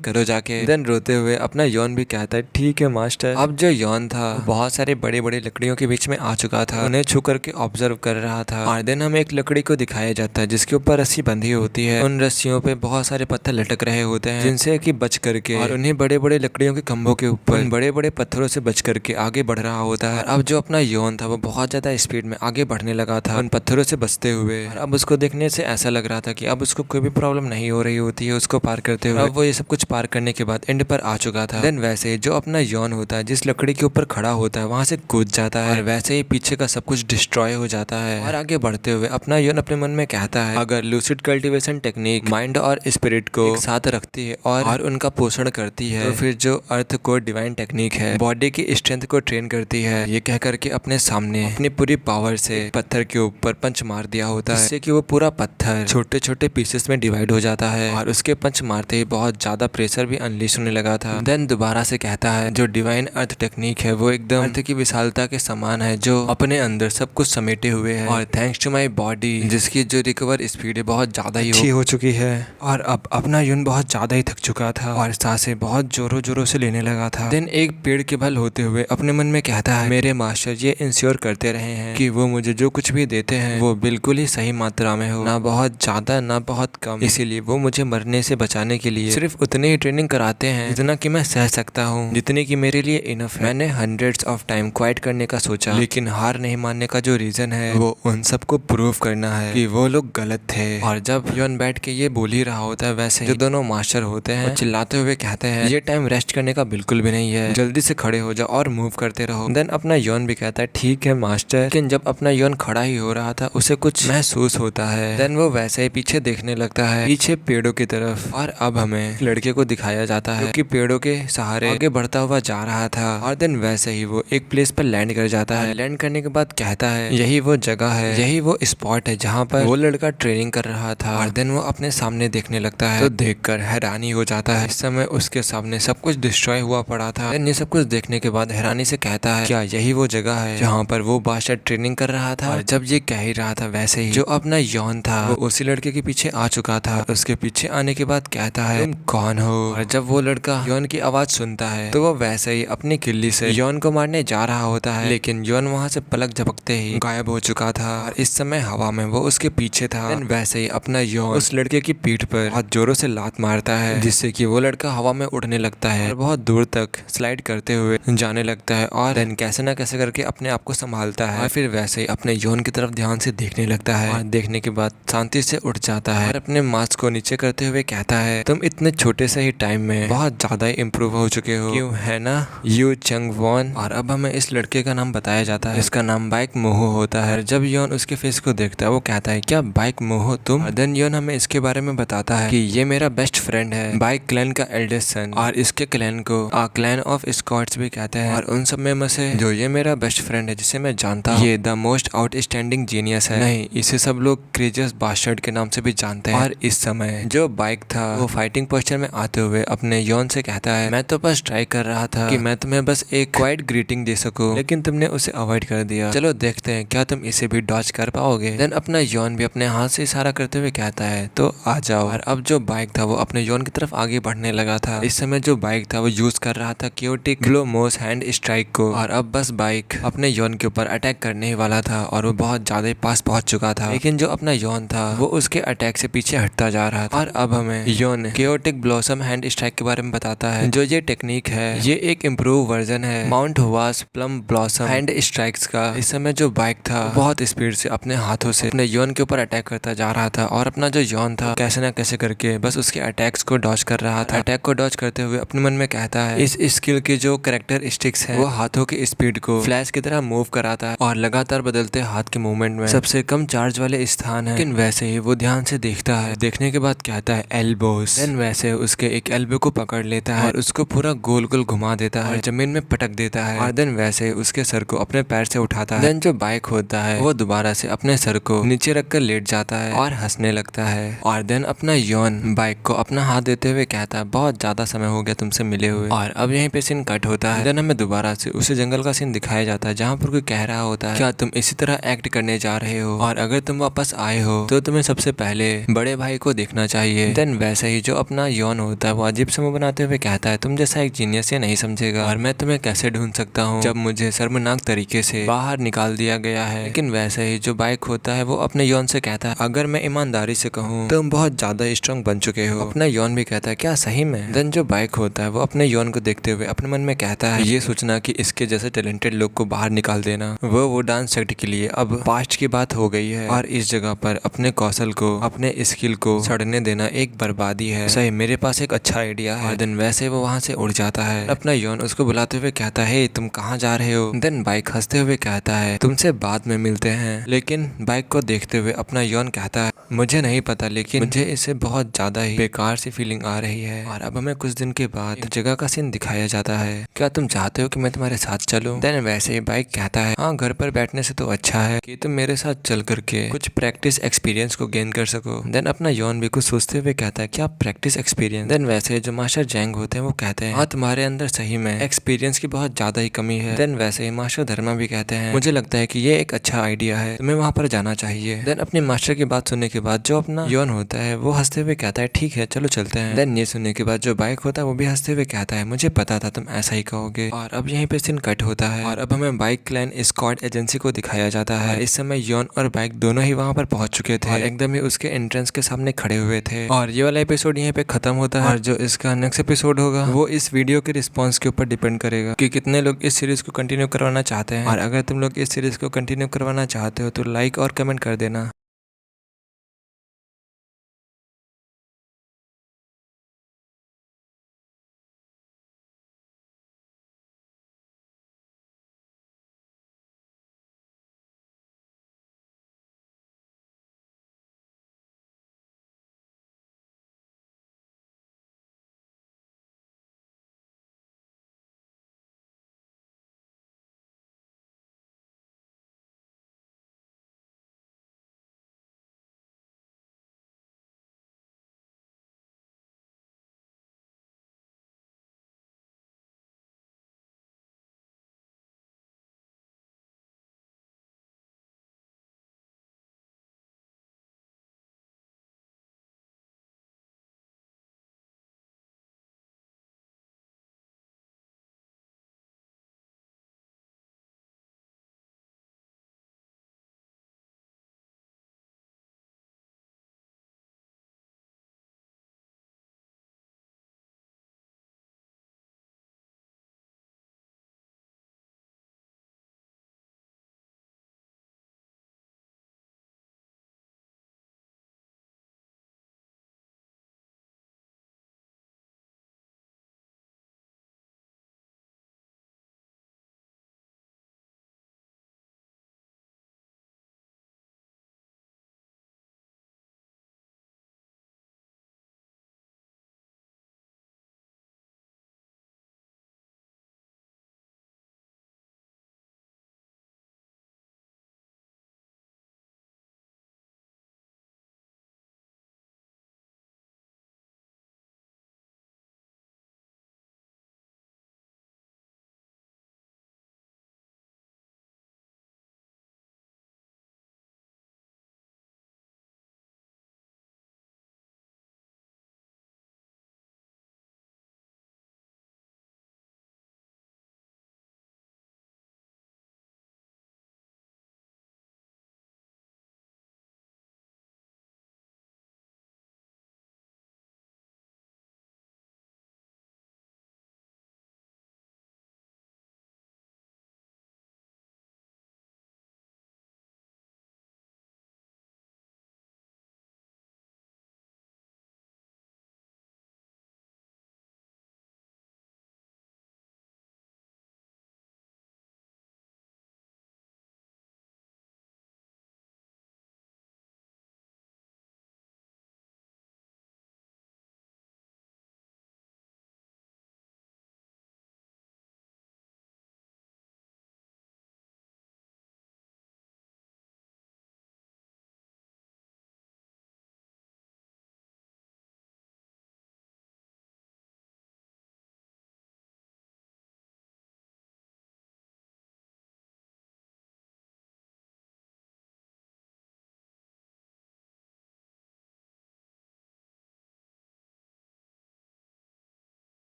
करो जाके। देन रोते हुए अपना यौन भी कहता है ठीक है मास्टर। अब जो यौन था बहुत सारे बड़े बड़े लकड़ियों के बीच में आ चुका था, उन्हें छू करके ऑब्जर्व कर रहा था। और देन हमें एक लकड़ी को दिखाया जाता है जिसके ऊपर रस्सी बंधी होती है, उन रस्सियों पे बहुत सारे पत्थर लटक रहे होते हैं जिनसे कि बच करके और उन्हीं बड़े बड़े लकड़ियों के खंभों के ऊपर बड़े बड़े पत्थरों से बच करके आगे बढ़ रहा होता है। अब जो अपना यौन था वो बहुत ज्यादा स्पीड में आगे बढ़ने लगा था उन पत्थरों से बचते हुए। और अब उसको देखने से ऐसा लग रहा था कि अब उसको कोई भी प्रॉब्लम नहीं हो रही होती है उसको पार करते हुए। अब वो ये सब कुछ पार करने के बाद एंड पर आ चुका था। देन वैसे जो अपना यौन होता है जिस लकड़ी के ऊपर खड़ा होता है वहां से कूद जाता है और वैसे ही पीछे का सब कुछ डिस्ट्रॉय हो जाता है। और आगे बढ़ते हुए अपना यौन अपने मन में कहता है अगर लूसिड कल्टीवेशन टेक्निक माइंड और स्पिरिट को एक साथ रखती है और उनका पोषण करती है तो फिर जो अर्थ को डिवाइन टेक्निक है बॉडी की स्ट्रेंथ को ट्रेन करती है। ये कह करके अपने सामने अपनी पूरी पावर से पत्थर के ऊपर पंच मार दिया होता है जिससे कि वो पूरा पत्थर छोटे छोटे पीसेस में डिवाइड हो जाता है और उसके पंच मारते ही बहुत ज्यादा प्रेशर भी अनलीश होने लगा था। देन दोबारा से कहता है जो डिवाइन अर्थ टेक्निक है वो एकदम अर्थ की विशालता के समान है जो अपने अंदर सब कुछ समेटे हुए है और थैंक्स टू माई बॉडी जिसकी जो रिकवर स्पीड है बहुत ज्यादा ही अच्छी हो चुकी है। और अब अपना यून बहुत ज्यादा ही थक चुका था और सांसें बहुत जोरों जोरों से लेने लगा था। देन एक पेड़ के बल होते हुए अपने मन में कहता है मेरे मास्टर ये इंश्योर करते रहे हैं कि वो मुझे जो कुछ भी देते हैं वो बिल्कुल ही सही मात्रा में हो, ना बहुत ज्यादा ना बहुत कम, इसीलिए वो मुझे मरने से बचाने के लिए सिर्फ उतनी ही ट्रेनिंग कराते हैं जितना कि मैं सह सकता हूँ, जितनी कि मेरे लिए इनफ है। मैंने हंड्रेड्स ऑफ टाइम क्वाइट करने का सोचा लेकिन हार नहीं मानने का जो रीजन है वो उन सबको प्रूव करना है कि वो लोग गलत थे। और जब योन बैठ के ये बोल ही रहा होता है वैसे जो दोनों मास्टर होते हैं चिल्लाते हुए कहते हैं ये टाइम रेस्ट करने का बिल्कुल भी नहीं है, जल्दी से खड़े हो जाओ और मूव करते रहो। देन अपना योन भी कहता है ठीक है मास्टर। लेकिन जब अपना योन खड़ा ही हो रहा था उसे कुछ महसूस होता है। देन वो वैसे ही पीछे देखने लगता है पीछे पेड़ों की तरफ। और अब हमें लड़के को दिखाया जाता है क्योंकि पेड़ों के सहारे आगे बढ़ता हुआ जा रहा था। और देन वैसे ही वो एक प्लेस पर लैंड कर जाता है। लैंड करने के बाद कहता है यही वो जगह है, यही वो स्पॉट है जहाँ पर वो लड़का ट्रेनिंग कर रहा था। और देन वो अपने सामने देखने लगता है तो देखकर हैरानी हो जाता है। इस समय उसके सामने सब कुछ डिस्ट्रॉय हुआ पड़ा था। देन ये सब कुछ देखने के बाद हैरानी से कहता है क्या यही वो जगह है जहाँ पर वो बादशाह ट्रेनिंग कर रहा था। और जब ये कह ही रहा था वैसे ही जो अपना यौन था वो उसी लड़के के पीछे आ चुका था। उसके पीछे आने के बाद कहता है तुम कौन हो। और जब वो लड़का यौन की आवाज सुनता है तो वो वैसे ही अपनी किल्ली से यौन को मारने जा रहा होता है, लेकिन यौन वहाँ से पलक झपकते ही गायब हो चुका था। और इस समय हवा में वो उसके पीछे था। वैसे ही अपना यौन उस लड़के की पीठ पर बहुत जोरों से लात मारता है जिससे कि वो लड़का हवा में उड़ने लगता है और बहुत दूर तक स्लाइड करते हुए जाने लगता है। और देन कैसे ना कैसे करके अपने आप को संभालता है और फिर वैसे ही अपने यौन की तरफ ध्यान से देखने लगता है। और देखने के बाद शांति से उठ जाता है और अपने मास्क को नीचे करते हुए कहता है तुम इतने छोटे से ही टाइम में बहुत ज्यादा इम्प्रूव हो चुके हो, क्यों है ना यू चंग वॉन। और अब हमें इस लड़के का नाम बताया जाता है, इसका नाम बाइक मोहो होता है। जब यौन उसके फेस को देखता है वो कहता है क्या बाइक मोहो तुम। और देन यौन हमें इसके बारे में बताता है कि ये मेरा बेस्ट फ्रेंड है, बाइक क्लैन का एल्डेस्ट सन। और इसके क्लैन को क्लैन ऑफ स्कॉट्स भी कहते हैं। और उन सब में से जो ये मेरा बेस्ट फ्रेंड है जिसे मैं जानता हूँ ये the most outstanding outstanding genius है। नहीं, इसे सब लोग क्रेजियस बास्टर्ड के नाम से भी जानते हैं। और इस समय जो बाइक था वो फाइटिंग पोस्चर में आते हुए अपने यौन से कहता है, मैं तो बस ट्राई कर रहा था कि मैं तुम्हें बस एक क्वाइट ग्रीटिंग दे सकूं, लेकिन तुमने उसे अवॉइड कर दिया। चलो देखते हैं क्या तुम इसे भी डॉज कर पाओगे। देन अपना यौन भी अपने हाथ से इशारा करते हुए कहता है, तो आ जाओ। और अब जो बाइक था वो अपने यौन की तरफ आगे बढ़ने लगा था। इस समय जो बाइक था वो यूज कर रहा था क्योटिक ग्लो मोस हैंड स्ट्राइक को। और अब बस बाइक अपने यौन के ऊपर अटैक करने ही वाला था और वो बहुत ज्यादा पास पहुंच चुका था, लेकिन जो अपना यौन था वो उसके अटैक से पीछे हटता जा रहा था। और अब हमें यौन क्योटिक ब्लॉसम हैंड स्ट्राइक के बारे में बताता है। जो ये टेक्निक है ये एक इम्प्रूव वर्जन है माउंट हुआस प्लम ब्लॉसम हैंड स्ट्राइक्स का। इस समय जो बाइक था बहुत स्पीड से अपने हाथों से अपने यौन के ऊपर अटैक करता जा रहा था और अपना जो यौन था कैसे ना कैसे करके बस उसके अटैक्स को डॉज कर रहा था। अटैक को डॉज करते हुए अपने मन में कहता है, इस स्किल के जो कैरेक्टरिस्टिक्स है वो हाथों की स्पीड को फ्लैश की तरह मूव कराता है और लगातार बदलते हाथ के मूवमेंट में सबसे कम चार्ज वाले स्थान है। लेकिन वैसे ही वो ध्यान से देखता है, देखने के बाद कहता है एल्बोस। देन वैसे उसके एक एल्बो को पकड़ लेता है और उसको पूरा गोल गोल घुमा देता है और जमीन में पटक देता है। और देन वैसे उसके सर को अपने पैर से उठाता है। देन जो बाइक होता है वो दोबारा से अपने सर को नीचे रखकर लेट जाता है और हंसने लगता है। और देन अपना यौन बाइक को अपना हाथ देते हुए कहता है, बहुत ज्यादा समय हो गया तुमसे मिले हुए। और अब यहीं पे सीन कट होता है। देन हमें दोबारा से उसे जंगल का सीन दिखाया जाता है जहाँ पर कोई कह रहा होता है, क्या तुम इसी तरह एक्ट करने जा रहे हो और अगर तुम वापस आए हो तो तुम्हें सबसे पहले बड़े भाई को देखना चाहिए। देन वैसे ही जो अपना यौन होता है वो अजीब से मुंह बनाते हुए कहता है, तुम जैसा एक जीनियस ये नहीं समझेगा और मैं तुम्हें कैसे ढूंढ सकता हूँ जब मुझे शर्मनाक तरीके से बाहर निकाल दिया गया है। लेकिन वैसे ही जो बाइक होता है वो अपने यौन से कहता है, अगर मैं ईमानदारी से कहूँ तुम बहुत ज्यादा स्ट्रांग बन चुके हो। अपना यौन भी कहता है, क्या सही में? देन जो बाइक होता है वो अपने यौन को देखते हुए अपने मन में कहता है, ये सोचना कि इसके जैसे टैलेंटेड लोग को बाहर निकाल देना वो डांस सेट के लिए अब पास्ट की बात हो गई है और इस जगह पर अपने कौशल को अपने स्किल को सड़ने देना एक बर्बादी है। सही, मेरे पास एक अच्छा आइडिया है। देन वैसे वो वहाँ से उड़ जाता है। अपना यौन उसको बुलाते हुए कहता है, तुम कहाँ जा रहे हो? देन बाइक हंसते हुए कहता है, तुमसे बाद में मिलते हैं। लेकिन बाइक को देखते हुए अपना यौन कहता है, मुझे नहीं पता लेकिन मुझे इससे बहुत ज्यादा ही बेकार सी फीलिंग आ रही है। और अब हमें कुछ दिन के बाद जगह का सीन दिखाया जाता है, क्या तुम चाहते हो कि मैं तुम्हारे साथ चलूं? देन वैसे ही बाइक कहता है, हाँ, घर पर बैठने से तो अच्छा है कि तुम मेरे साथ चल करके कुछ प्रैक्टिस एक्सपीरियंस को गेन कर सको। देन अपना यौन भी कुछ सोचते हुए कहता है, क्या प्रैक्टिस एक्सपीरियंस? देन वैसे जो मास्टर जैंग होते हैं वो कहते हैं, हाँ, तुम्हारे अंदर सही में एक्सपीरियंस की बहुत ज्यादा ही कमी है। देन वैसे ही मास्टर धर्मा भी कहते हैं, मुझे लगता है कि ये एक अच्छा आइडिया है, तुम्हें वहाँ पर जाना चाहिए। देन अपने मास्टर की बात सुनने के बाद जो अपना यौन होता है वो हंसते हुए कहता है, ठीक है, चलो चलते हैं। देन ये सुनने के बाद जो बाइक होता है वो भी हंसते हुए कहता है, मुझे पता था तुम ऐसा ही कहोगे। और अब यहीं पे सीन कट होता है और अब हमें बाइक क्लैन स्क्वाड एजेंसी को दिखाया जाता है। इस समय यौन और बाइक दोनों ही वहाँ पर पहुंच चुके थे और एकदम ही उसके एंट्रेंस के सामने खड़े हुए थे। और ये वाला एपिसोड यहीं पे खत्म होता है और जो इसका नेक्स्ट एपिसोड होगा वो इस वीडियो के रिस्पॉन्स के ऊपर डिपेंड करेगा कि कितने लोग इस सीरीज को कंटिन्यू करवाना चाहते हैं। और अगर तुम लोग इस सीरीज को कंटिन्यू करवाना चाहते हो तो लाइक और कमेंट कर देना।